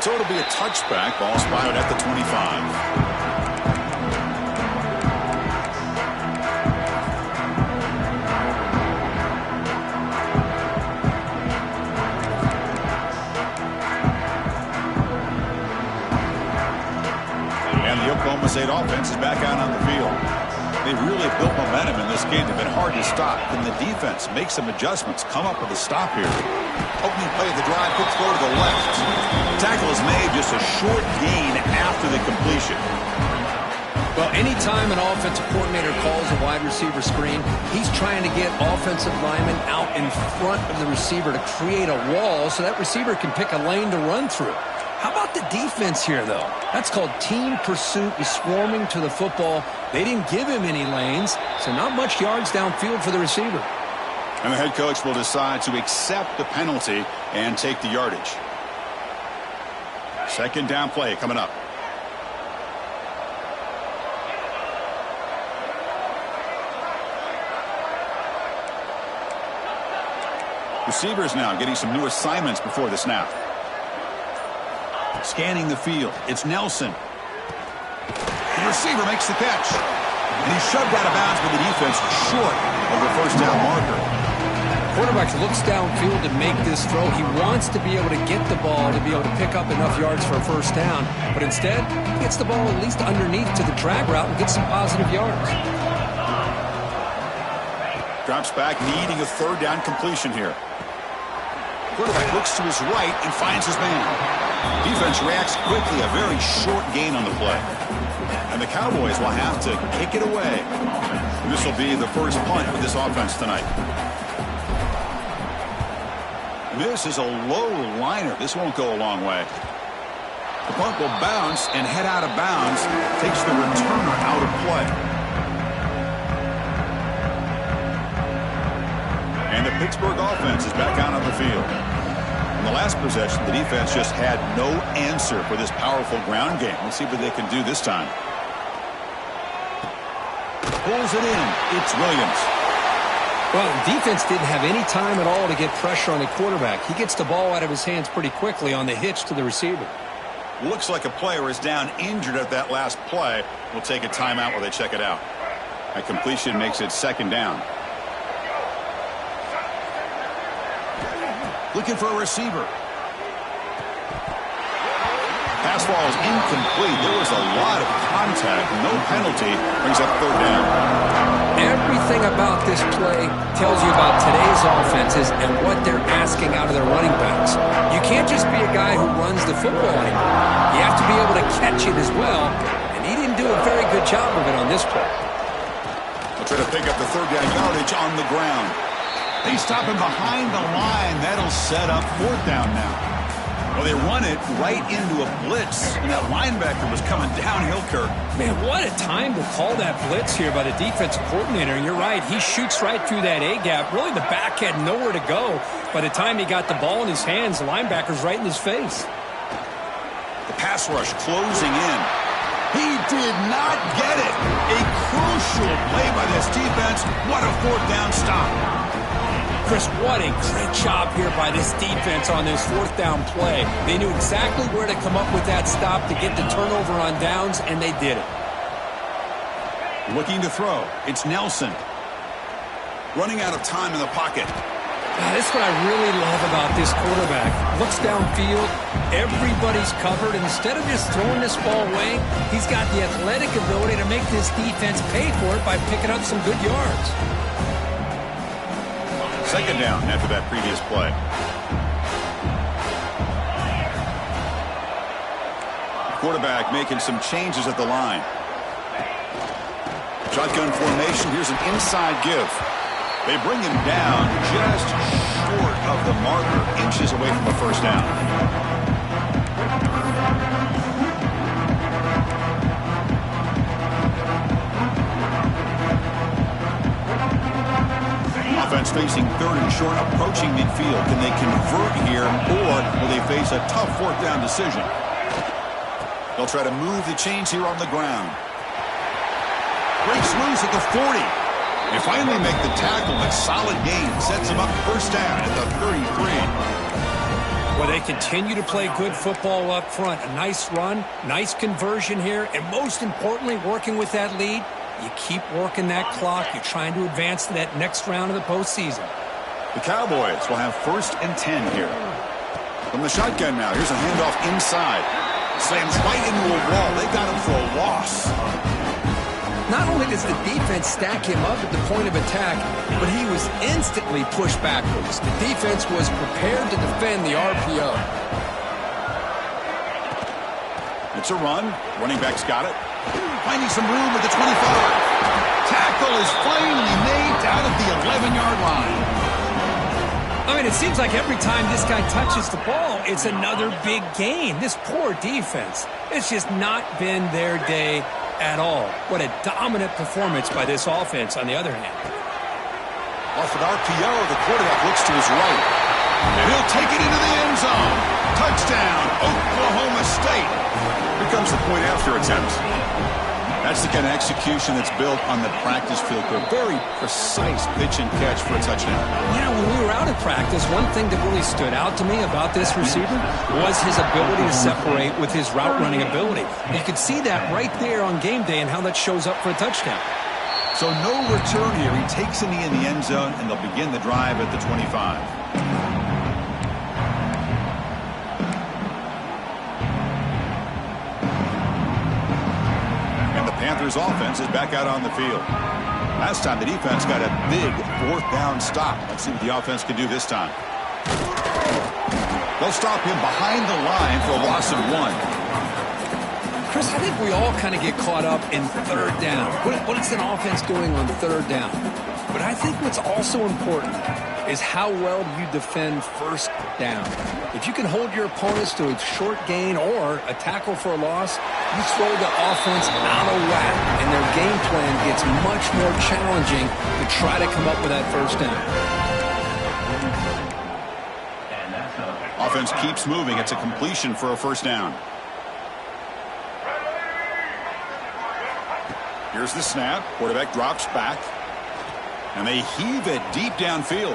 So it'll be a touchback. Ball spotted at the 25. Oklahoma State offense is back out on the field. They've really built momentum in this game. They've been hard to stop. Then the defense makes some adjustments, come up with a stop here. Opening play of the drive, quick throw to the left. Tackle is made, just a short gain after the completion. Well, anytime an offensive coordinator calls a wide receiver screen, he's trying to get offensive linemen out in front of the receiver to create a wall so that receiver can pick a lane to run through. How about the defense here, though? That's called team pursuit and swarming to the football. They didn't give him any lanes, so not much yards downfield for the receiver. And the head coach will decide to accept the penalty and take the yardage. Second down play coming up. Receivers now getting some new assignments before the snap. Scanning the field. It's Nelson. The receiver makes the catch. And he's shoved out of bounds by the defense short of the first down marker. Quarterback looks downfield to make this throw. He wants to be able to get the ball to be able to pick up enough yards for a first down. But instead, he gets the ball at least underneath to the drag route and gets some positive yards. Drops back, needing a third down completion here. Quarterback looks to his right and finds his man. Defense reacts quickly, a very short gain on the play. And the Cowboys will have to kick it away. This will be the first punt for this offense tonight. This is a low liner. This won't go a long way. The punt will bounce and head out of bounds. Takes the returner out of play. And the Pittsburgh offense is back out on the field. In the last possession, the defense just had no answer for this powerful ground game. Let's see what they can do this time. Pulls it in. It's Williams. Well, the defense didn't have any time at all to get pressure on the quarterback. He gets the ball out of his hands pretty quickly on the hitch to the receiver. Looks like a player is down injured at that last play. We'll take a timeout while they check it out. That completion makes it second down. Looking for a receiver. Pass ball is incomplete. There was a lot of contact. No penalty. Brings up third down. Everything about this play tells you about today's offenses and what they're asking out of their running backs. You can't just be a guy who runs the football anymore. You have to be able to catch it as well, and he didn't do a very good job of it on this play. They'll try to pick up the third down yardage on the ground. They stop him behind the line. That'll set up fourth down now. Well, they run it right into a blitz, and that linebacker was coming downhill, Kirk. Man, what a time to call that blitz here by the defensive coordinator. And you're right, he shoots right through that A-gap. Really, the back had nowhere to go. By the time he got the ball in his hands, the linebacker's right in his face. The pass rush closing in. He did not get it. A crucial play by this defense. What a fourth down stop. Chris, what a great job here by this defense on this fourth down play. They knew exactly where to come up with that stop to get the turnover on downs, and they did it. Looking to throw. It's Nelson. Running out of time in the pocket. This is what I really love about this quarterback. Looks downfield, everybody's covered, and instead of just throwing this ball away, he's got the athletic ability to make this defense pay for it by picking up some good yards. Second down after that previous play. Quarterback making some changes at the line. Shotgun formation. Here's an inside give. They bring him down just short of the marker, inches away from a first down. Offense facing third and short, approaching midfield. Can they convert here, or will they face a tough fourth down decision? They'll try to move the chains here on the ground. Breaks loose at the 40. They finally make the tackle, but solid gain sets them up first down at the 33. Well, they continue to play good football up front. A nice run, nice conversion here, and most importantly, working with that lead. You keep working that clock. You're trying to advance to that next round of the postseason. The Cowboys will have 1st and 10 here. From the shotgun now, here's a handoff inside. Slams right into a wall. They got him for a loss. Not only does the defense stack him up at the point of attack, but he was instantly pushed backwards. The defense was prepared to defend the RPO. It's a run. Running back's got it. Finding some room at the 25. Tackle is finally made down at the 11-yard line. I mean, it seems like every time this guy touches the ball, it's another big gain. This poor defense, it's just not been their day at all. What a dominant performance by this offense, on the other hand. Off an RPO, the quarterback looks to his right. And he'll take it into the end zone. Touchdown, Oklahoma State. Here comes the point after attempt. That's the kind of execution that's built on the practice field. A very precise pitch and catch for a touchdown. You know, when we were out of practice, one thing that really stood out to me about this receiver was his ability to separate with his route running ability. You could see that right there on game day and how that shows up for a touchdown. So no return here. He takes in the end zone, and they'll begin the drive at the 25. Panthers offense is back out on the field. Last time the defense got a big fourth down stop. Let's see what the offense can do this time. They'll stop him behind the line for a loss of 1. Chris, I think we all kind of get caught up in third down. What is an offense doing on third down? But I think what's also important is how well you defend first down. If you can hold your opponents to a short gain or a tackle for a loss, you throw the offense out of whack, and their game plan gets much more challenging to try to come up with that first down. Offense keeps moving. It's a completion for a first down. Here's the snap. Quarterback drops back. And they heave it deep downfield.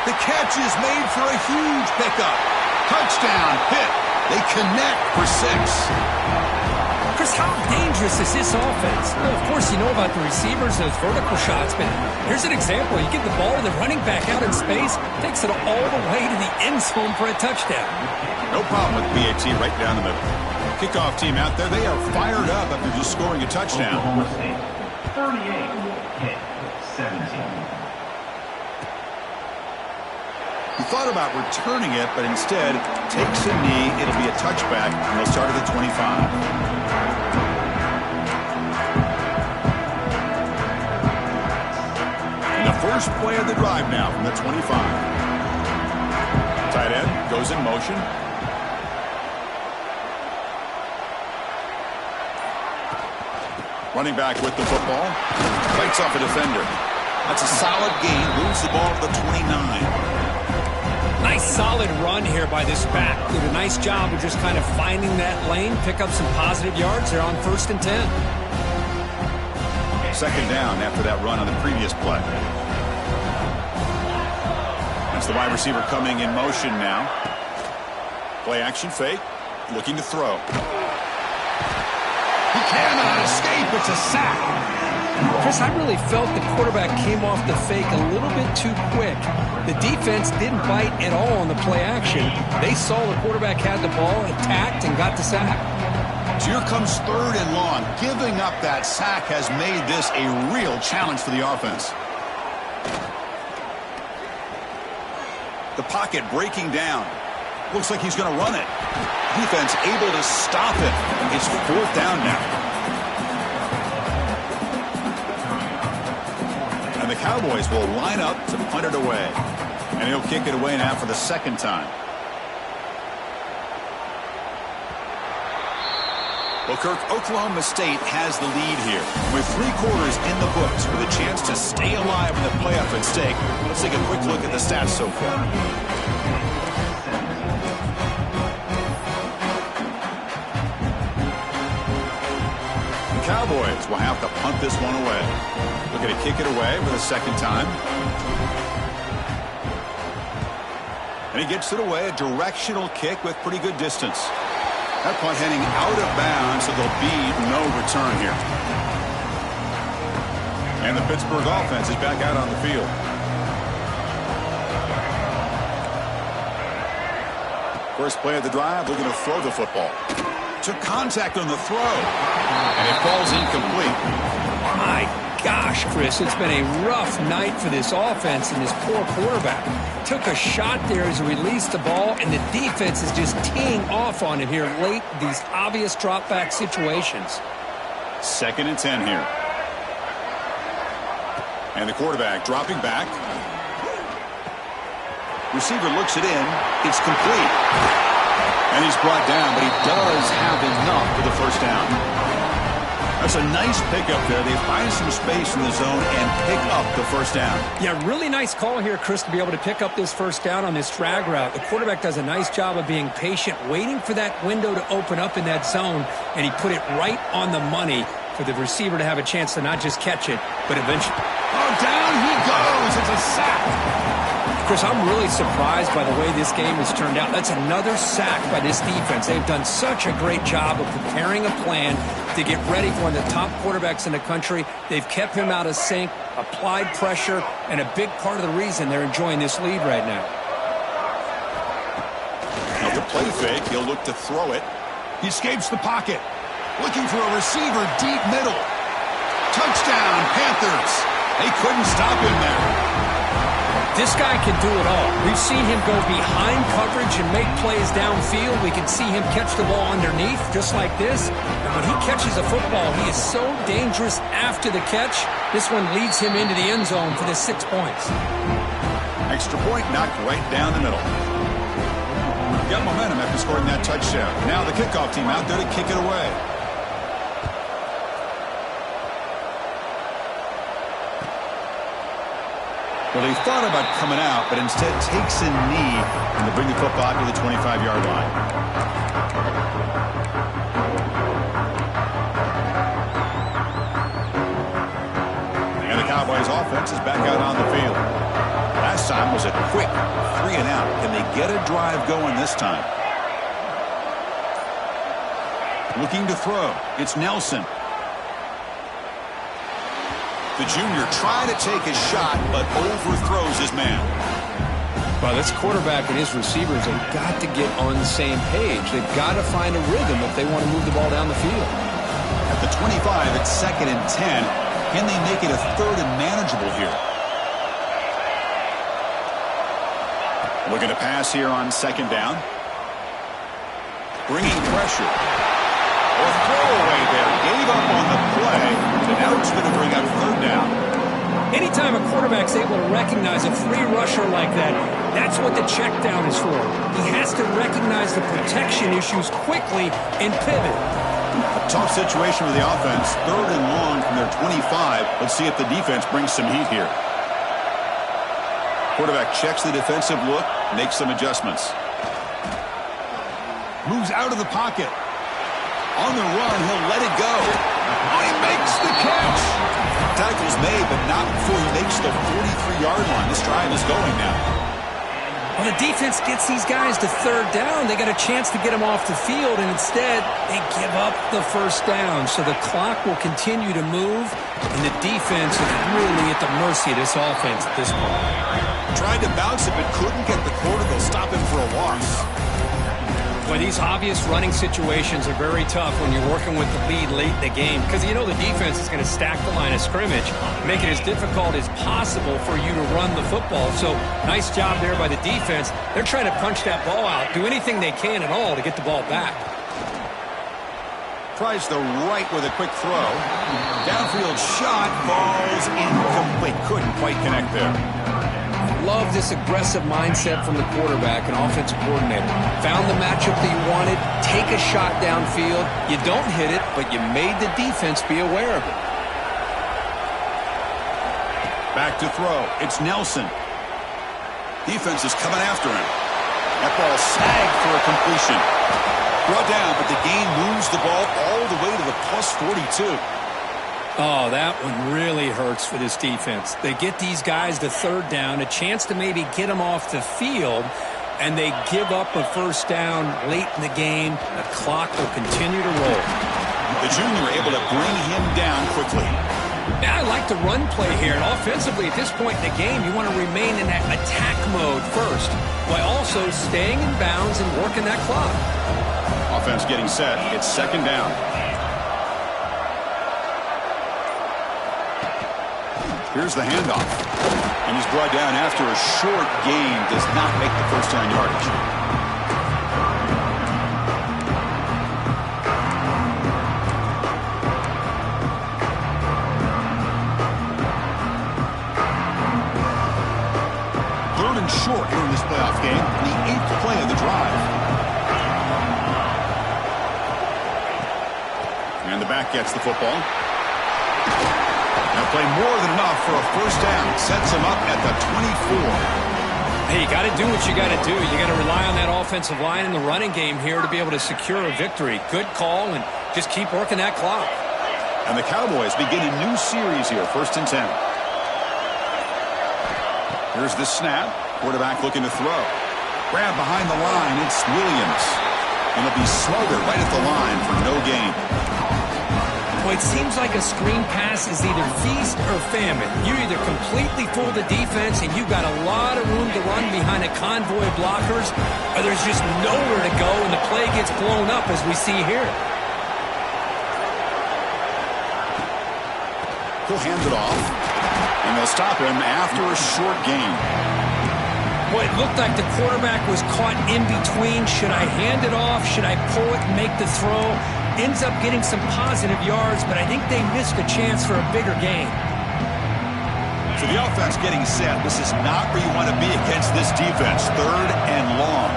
The catch is made for a huge pickup. Touchdown, Pitt. They connect for 6. Chris, how dangerous is this offense? Well, of course, you know about the receivers, those vertical shots, but here's an example. You get the ball to the running back out in space, takes it all the way to the end zone for a touchdown. No problem with PAT right down the middle. Kickoff team out there, they are fired up after just scoring a touchdown. Oklahoma State, 38, Pitt, 17. He thought about returning it, but instead takes a knee. It'll be a touchback, and they'll start at the 25. And the first play of the drive now from the 25. Tight end goes in motion. Running back with the football. Fights off a defender. That's a solid gain. Moves the ball to the 29. Nice solid run here by this back. Did a nice job of just kind of finding that lane, pick up some positive yards. They're on 1st and 10. Second down after that run on the previous play. That's the wide receiver coming in motion now. Play action fake. Looking to throw. He cannot escape. It's a sack. Chris, I really felt the quarterback came off the fake a little bit too quick. The defense didn't bite at all on the play action. They saw the quarterback had the ball, attacked, and got the sack. So here comes 3rd and long. Giving up that sack has made this a real challenge for the offense. The pocket breaking down. Looks like he's going to run it. Defense able to stop it. It's 4th down now. And the Cowboys will line up to punt it away. And he'll kick it away now for the 2nd time. Well, Kirk, Oklahoma State has the lead here. With 3 quarters in the books with a chance to stay alive in the playoff at stake, let's take a quick look at the stats so far. The Cowboys will have to punt this one away. Looking to kick it away for the 2nd time. And he gets it away, a directional kick with pretty good distance. That punt heading out of bounds, so there'll be no return here. And the Pittsburgh offense is back out on the field. First play of the drive, looking to throw the football. Took contact on the throw, and it falls incomplete. My gosh, Chris, it's been a rough night for this offense and this poor quarterback. Took a shot there as he released the ball, and the defense is just teeing off on it here late, these obvious drop-back situations. 2nd and 10 here. And the quarterback dropping back. Receiver looks it in. It's complete. And he's brought down, but he does have enough for the 1st down. That's a nice pickup there. They find some space in the zone and pick up the 1st down. Yeah, really nice call here, Chris, to be able to pick up this 1st down on this drag route. The quarterback does a nice job of being patient, waiting for that window to open up in that zone, and he put it right on the money for the receiver to have a chance to not just catch it, but eventually. Oh, down he goes. It's a sack. Chris, I'm really surprised by the way this game has turned out. That's another sack by this defense. They've done such a great job of preparing a plan to get ready for one of the top quarterbacks in the country. They've kept him out of sync, applied pressure, and a big part of the reason they're enjoying this lead right now. Now the play fake, he'll look to throw it. He escapes the pocket. Looking for a receiver deep middle. Touchdown, Panthers. They couldn't stop him there. This guy can do it all. We've seen him go behind coverage and make plays downfield. We can see him catch the ball underneath, just like this. And when he catches a football, he is so dangerous after the catch. This one leads him into the end zone for the 6 points. Extra point knocked right down the middle. Got momentum after scoring that touchdown. Now the kickoff team out there to kick it away. Well, they thought about coming out, but instead takes a knee and to bring the football to the 25-yard line. And the Cowboys offense is back out on the field. Last time was a quick 3-and-out. Can they get a drive going this time? Looking to throw. It's Nelson. The junior trying to take a shot, but overthrows his man. Well, this quarterback and his receivers have got to get on the same page. They've got to find a rhythm if they want to move the ball down the field. At the 25, it's 2nd and 10. Can they make it a 3rd and manageable here? Looking to pass here on 2nd down. Bringing pressure. Or throwaway there. Gave up on the play. And now it's going to bring up 3rd down. Anytime a quarterback's able to recognize a free rusher like that, that's what the check down is for. He has to recognize the protection issues quickly and pivot. A tough situation for the offense. 3rd and long from their 25. Let's see if the defense brings some heat here. Quarterback checks the defensive look, makes some adjustments. Moves out of the pocket. On the run, he'll let it go. Oh, he makes the catch. Tackle's made, but not before he makes the 43-yard line. This drive is going now. Well, the defense gets these guys to 3rd down. They got a chance to get them off the field, and instead they give up the 1st down. So the clock will continue to move, and the defense is really at the mercy of this offense at this point. Tried to bounce it, but couldn't get the quarter. They'll stop him for a loss. Well, these obvious running situations are very tough when you're working with the lead late in the game because you know the defense is going to stack the line of scrimmage, make it as difficult as possible for you to run the football. So nice job there by the defense. They're trying to punch that ball out, do anything they can at all to get the ball back. Tries the right with a quick throw. Downfield shot, falls incomplete. Couldn't quite connect there. Love this aggressive mindset from the quarterback and offensive coordinator. Found the matchup that you wanted, take a shot downfield. You don't hit it, but you made the defense be aware of it. Back to throw. It's Nelson. Defense is coming after him. That ball sagged for a completion. Brought down, but the gain moves the ball all the way to the +42. Oh, that one really hurts for this defense. They get these guys to 3rd down, a chance to maybe get them off the field, and they give up a 1st down late in the game. The clock will continue to roll. The junior able to bring him down quickly. Yeah, I like the run play here. And offensively, at this point in the game, you want to remain in that attack mode first, while also staying in bounds and working that clock. Offense getting set. It's 2nd down. Here's the handoff. And he's brought down after a short gain. Does not make the 1st down yardage. Third and short here in this playoff game. The 8th play of the drive. And the back gets the football. They'll play more than enough for a 1st down. Sets him up at the 24. Hey, you got to do what you got to do. You got to rely on that offensive line in the running game here to be able to secure a victory. Good call, and just keep working that clock. And the Cowboys begin a new series here, 1st and 10. Here's the snap. Quarterback looking to throw. Grab behind the line. It's Williams. And it'll be smothered right at the line for no gain. Well, it seems like a screen pass is either feast or famine. You either completely fool the defense and you've got a lot of room to run behind a convoy of blockers, or there's just nowhere to go and the play gets blown up as we see here. He'll hand it off, and they'll stop him after a short gain. Boy, it looked like the quarterback was caught in between. Should I hand it off? Should I pull it and make the throw? Ends up getting some positive yards, but I think they missed a chance for a bigger gain. So the offense getting set. This is not where you want to be against this defense. 3rd and long.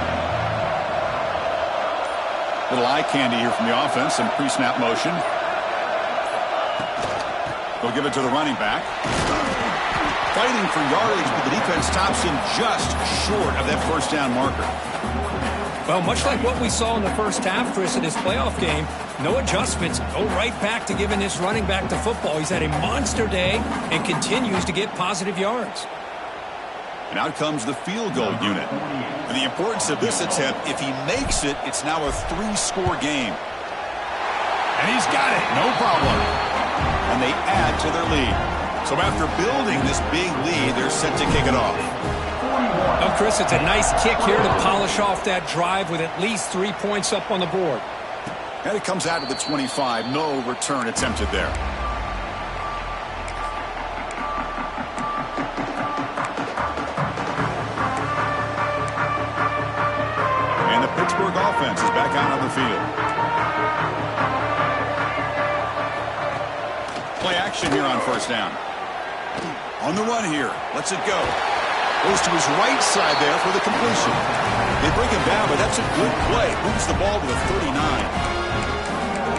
Little eye candy here from the offense. Some pre-snap motion. They'll give it to the running back. Fighting for yardage, but the defense stops him just short of that 1st down marker. Well, much like what we saw in the first half, Chris, of this playoff game, no adjustments. Go right back to giving this running back the football. He's had a monster day and continues to get positive yards. And out comes the field goal unit. And the importance of this attempt, if he makes it, it's now a 3-score game. And he's got it. No problem. And they add to their lead. So after building this big lead, they're set to kick it off. Well, Chris, it's a nice kick here to polish off that drive with at least 3 points up on the board. And it comes out of the 25. No return attempted there. And the Pittsburgh offense is back out on the field. Play action here on first down. On the run here. Lets it go. Goes to his right side there for the completion. They bring him down, but that's a good play. Moves the ball to the 39.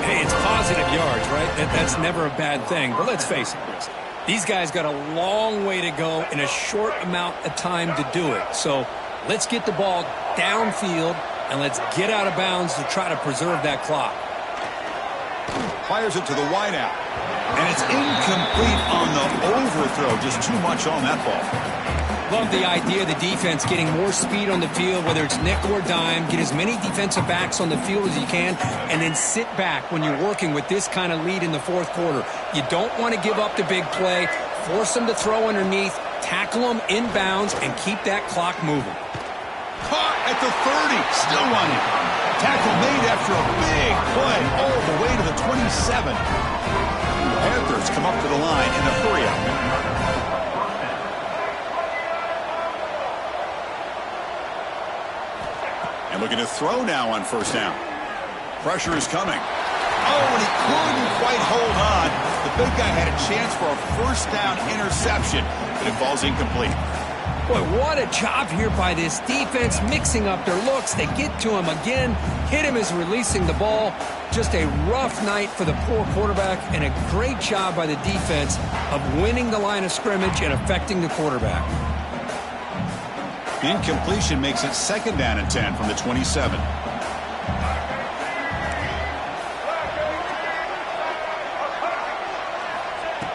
Hey, it's positive yards, right? That's never a bad thing. But let's face it, Chris. These guys got a long way to go in a short amount of time to do it. So let's get the ball downfield, and let's get out of bounds to try to preserve that clock. Fires it to the wideout. And it's incomplete on the overthrow. Just too much on that ball. Love the idea of the defense getting more speed on the field, whether it's nickel or dime. Get as many defensive backs on the field as you can, and then sit back when you're working with this kind of lead in the fourth quarter. You don't want to give up the big play. Force them to throw underneath, tackle them inbounds, and keep that clock moving. Caught at the 30. Still running. Tackle made after a big play all the way to the 27. The Panthers come up to the line in a hurry-up. And looking to throw now on first down. Pressure is coming. Oh, and he couldn't quite hold on. The big guy had a chance for a first down interception, but it falls incomplete. Boy, what a job here by this defense, mixing up their looks. They get to him again, hit him as releasing the ball. Just a rough night for the poor quarterback, and a great job by the defense of winning the line of scrimmage and affecting the quarterback. Incompletion makes it second down and 10 from the 27.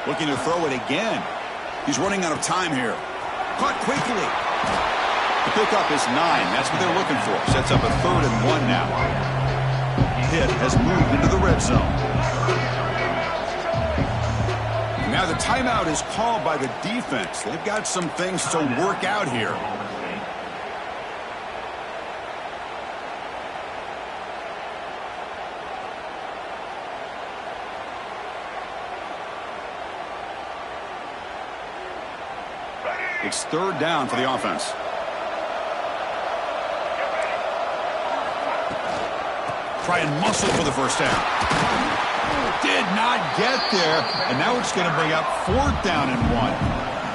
Looking to throw it again. He's running out of time here. Caught quickly. The pickup is 9. That's what they're looking for. Sets up a 3rd and 1 now. Pitt has moved into the red zone. Now the timeout is called by the defense. They've got some things to work out here. It's 3rd down for the offense. Try and muscle for the first down. Did not get there. And now it's going to bring up 4th down and 1.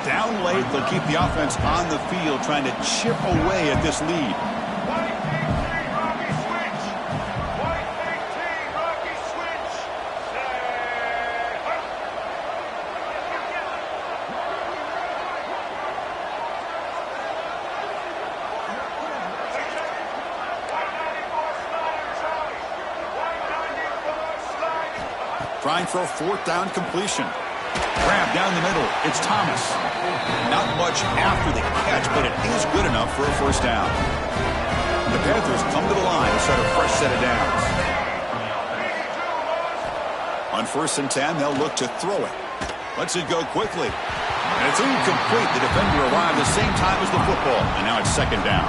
Down late, they'll keep the offense on the field trying to chip away at this lead. Trying for a 4th down completion. Grab down the middle. It's Thomas. Not much after the catch, but it is good enough for a first down. The Panthers come to the line to start a fresh set of downs. On 1st and 10, they'll look to throw it. Lets it go quickly. And it's incomplete. The defender arrived the same time as the football, and now it's 2nd down.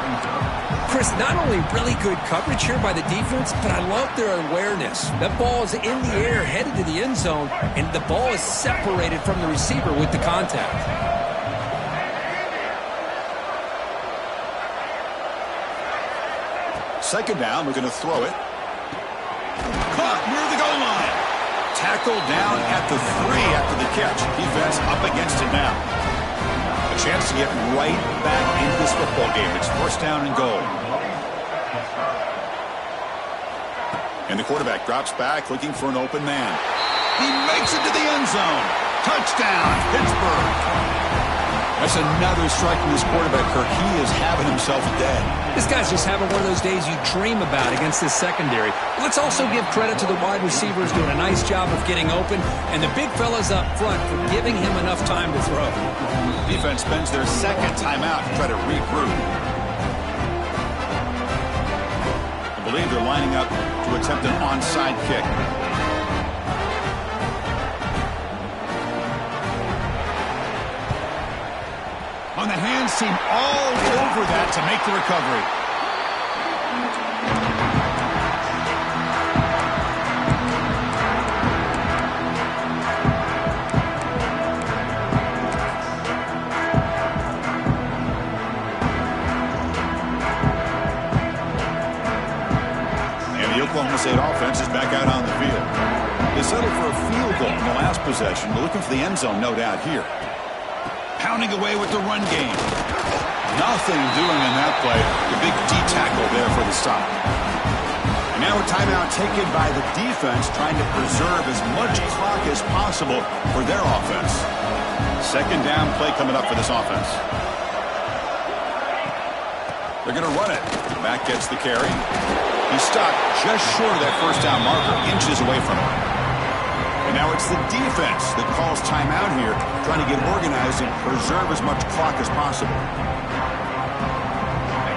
Chris, not only really good coverage here by the defense, but I love their awareness. That ball is in the air, headed to the end zone, and the ball is separated from the receiver with the contact. Second down, we're going to throw it. Caught near the goal line. Tackled down at the 3 after the catch. Defense up against it now. A chance to get right back into this football game. It's 1st down and goal. And the quarterback drops back looking for an open man. He makes it to the end zone. Touchdown, Pittsburgh. That's another strike from this quarterback, Kirk. He is having himself a day. This guy's just having one of those days you dream about against this secondary. Let's also give credit to the wide receivers doing a nice job of getting open, and the big fellas up front for giving him enough time to throw. Defense spends their 2nd timeout to try to regroup. I believe they're lining up to attempt an onside kick. the hands seem all over that to make the recovery. Oklahoma State offense is back out on the field. They settled for a field goal in the last possession. They're looking for the end zone, no doubt, here. Pounding away with the run game. Nothing doing in that play. The big D tackle there for the stop. And now a timeout taken by the defense, trying to preserve as much clock as possible for their offense. Second down play coming up for this offense. They're going to run it. Back gets the carry. He's stopped just short of that first down marker, inches away from it. And now it's the defense that calls timeout here, trying to get organized and preserve as much clock as possible.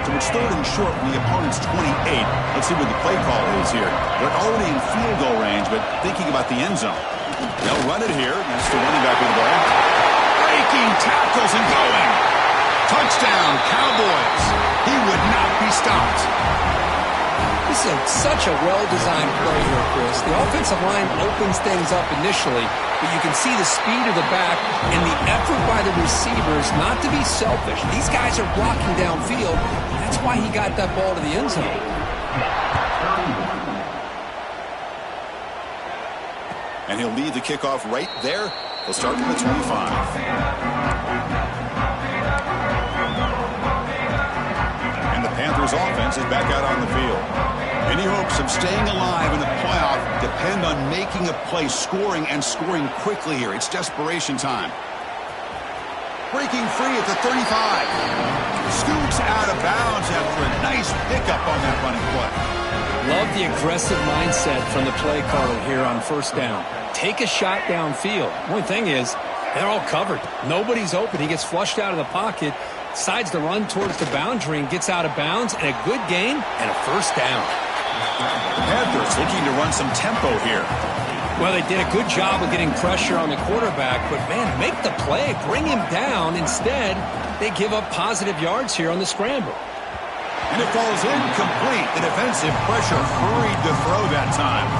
So it's third and short from the opponent's 28. Let's see what the play call is here. They're already in field goal range, but thinking about the end zone. They'll run it here. That's the running back with the ball. Breaking tackles and going. Touchdown, Cowboys. He would not be stopped. This is such a well-designed play here, Chris. The offensive line opens things up initially, but you can see the speed of the back and the effort by the receivers not to be selfish. These guys are blocking downfield. That's why he got that ball to the end zone. And he'll lead the kickoff right there. He'll start from the 25. And the Panthers offense is back out on the field. Any hopes of staying alive in the playoff depend on making a play, scoring, and scoring quickly here. It's desperation time. Breaking free at the 35. Scoots out of bounds after a nice pickup on that running play. Love the aggressive mindset from the play caller here on first down. Take a shot downfield. One thing is, they're all covered. Nobody's open. He gets flushed out of the pocket, decides to run towards the boundary and gets out of bounds, and a good gain and a first down. Panthers looking to run some tempo here. Well, they did a good job of getting pressure on the quarterback, but, man, make the play. Bring him down. Instead, they give up positive yards here on the scramble. And it falls incomplete. The defensive pressure hurried to throw that time.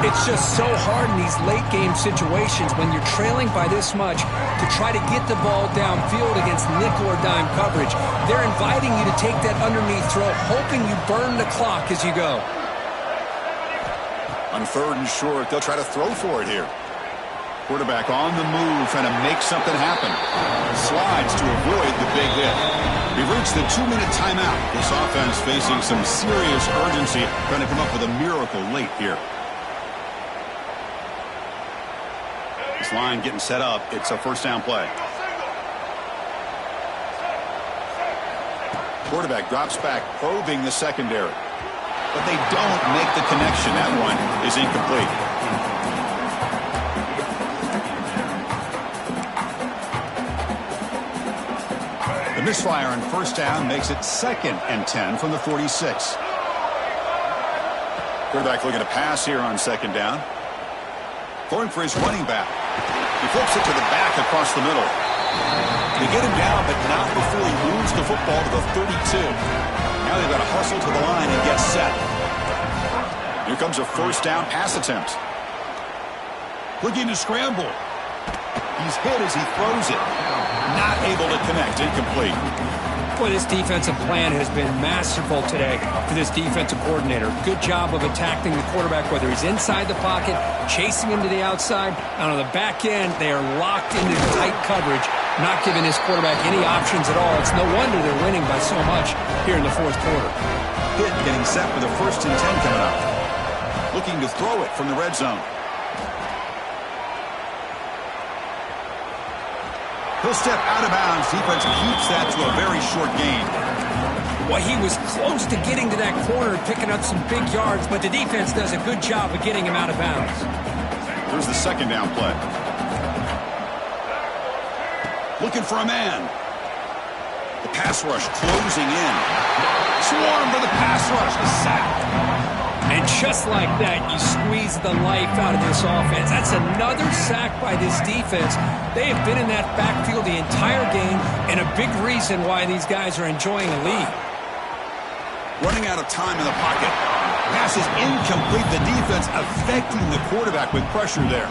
It's just so hard in these late-game situations when you're trailing by this much to try to get the ball downfield against nickel or dime coverage. They're inviting you to take that underneath throw, hoping you burn the clock as you go. On third and short, they'll try to throw for it here. Quarterback on the move, trying to make something happen. Slides to avoid the big hit. We've reached the 2-minute timeout. This offense facing some serious urgency, trying to come up with a miracle late here. This line getting set up. It's a first down play. Quarterback drops back, probing the secondary. But they don't make the connection. That one is incomplete. The misfire on first down makes it 2nd and 10 from the 46. Quarterback looking to pass here on second down. Going for his running back. He flips it to the back across the middle. They get him down, but not before he moves the football to the 32. Now they've got to hustle to the line and get set. Here comes a first down pass attempt. Looking to scramble. He's hit as he throws it. Not able to connect. Incomplete. Boy, this defensive plan has been masterful today for this defensive coordinator. Good job of attacking the quarterback, whether he's inside the pocket, chasing him to the outside. And on the back end, they are locked into tight coverage, not giving this quarterback any options at all. It's no wonder they're winning by so much here in the fourth quarter. Pitt getting set for the 1st and 10 coming up. Looking to throw it from the red zone. He'll step out of bounds. Defense keeps that to a very short gain. Well, he was close to getting to that corner and picking up some big yards, but the defense does a good job of getting him out of bounds. Here's the second down play. Looking for a man. The pass rush closing in. Swarm for the pass rush. A sack. And And just like that, you squeeze the life out of this offense. That's another sack by this defense. They have been in that backfield the entire game, and a big reason why these guys are enjoying a lead. Running out of time in the pocket. Pass is incomplete. The defense affecting the quarterback with pressure there.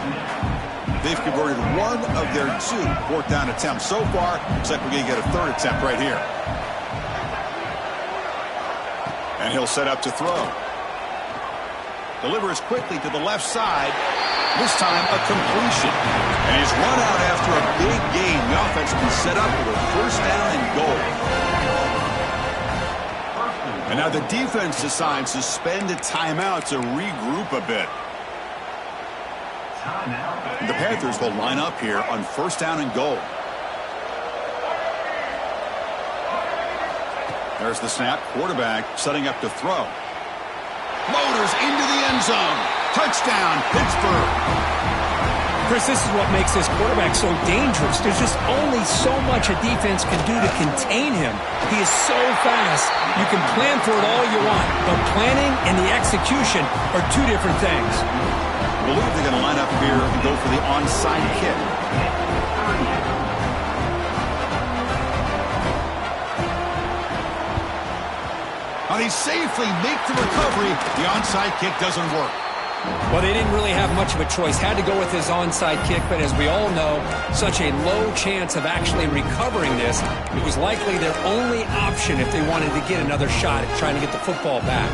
They've converted one of their 2 fourth down attempts so far. Looks like we're going to get a 3rd attempt right here. And he'll set up to throw. Delivers quickly to the left side. This time a completion. And he's run out after a big gain. The offense can set up with a 1st down and goal. And now the defense decides to spend a timeout to regroup a bit. The Panthers will line up here on 1st down and goal. There's the snap. Quarterback setting up to throw. Motors into the end zone. Touchdown, Pittsburgh. Chris, this is what makes this quarterback so dangerous. There's just only so much a defense can do to contain him. He is so fast. You can plan for it all you want, but planning and the execution are 2 different things. I believe they're going to line up here and go for the onside kick. Now they safely make the recovery. The onside kick doesn't work. Well, they didn't really have much of a choice. Had to go with his onside kick, but as we all know, such a low chance of actually recovering this. It was likely their only option if they wanted to get another shot at trying to get the football back.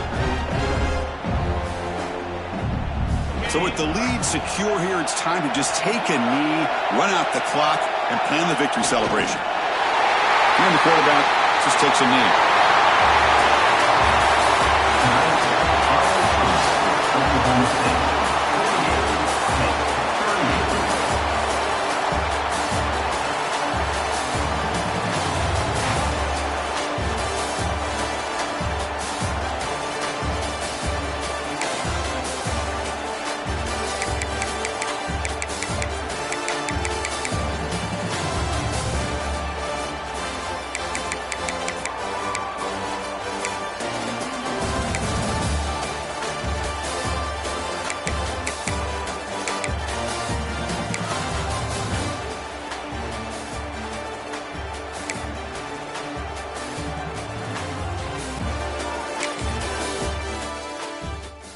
So with the lead secure here, it's time to just take a knee, run out the clock, and plan the victory celebration. And the quarterback just takes a knee.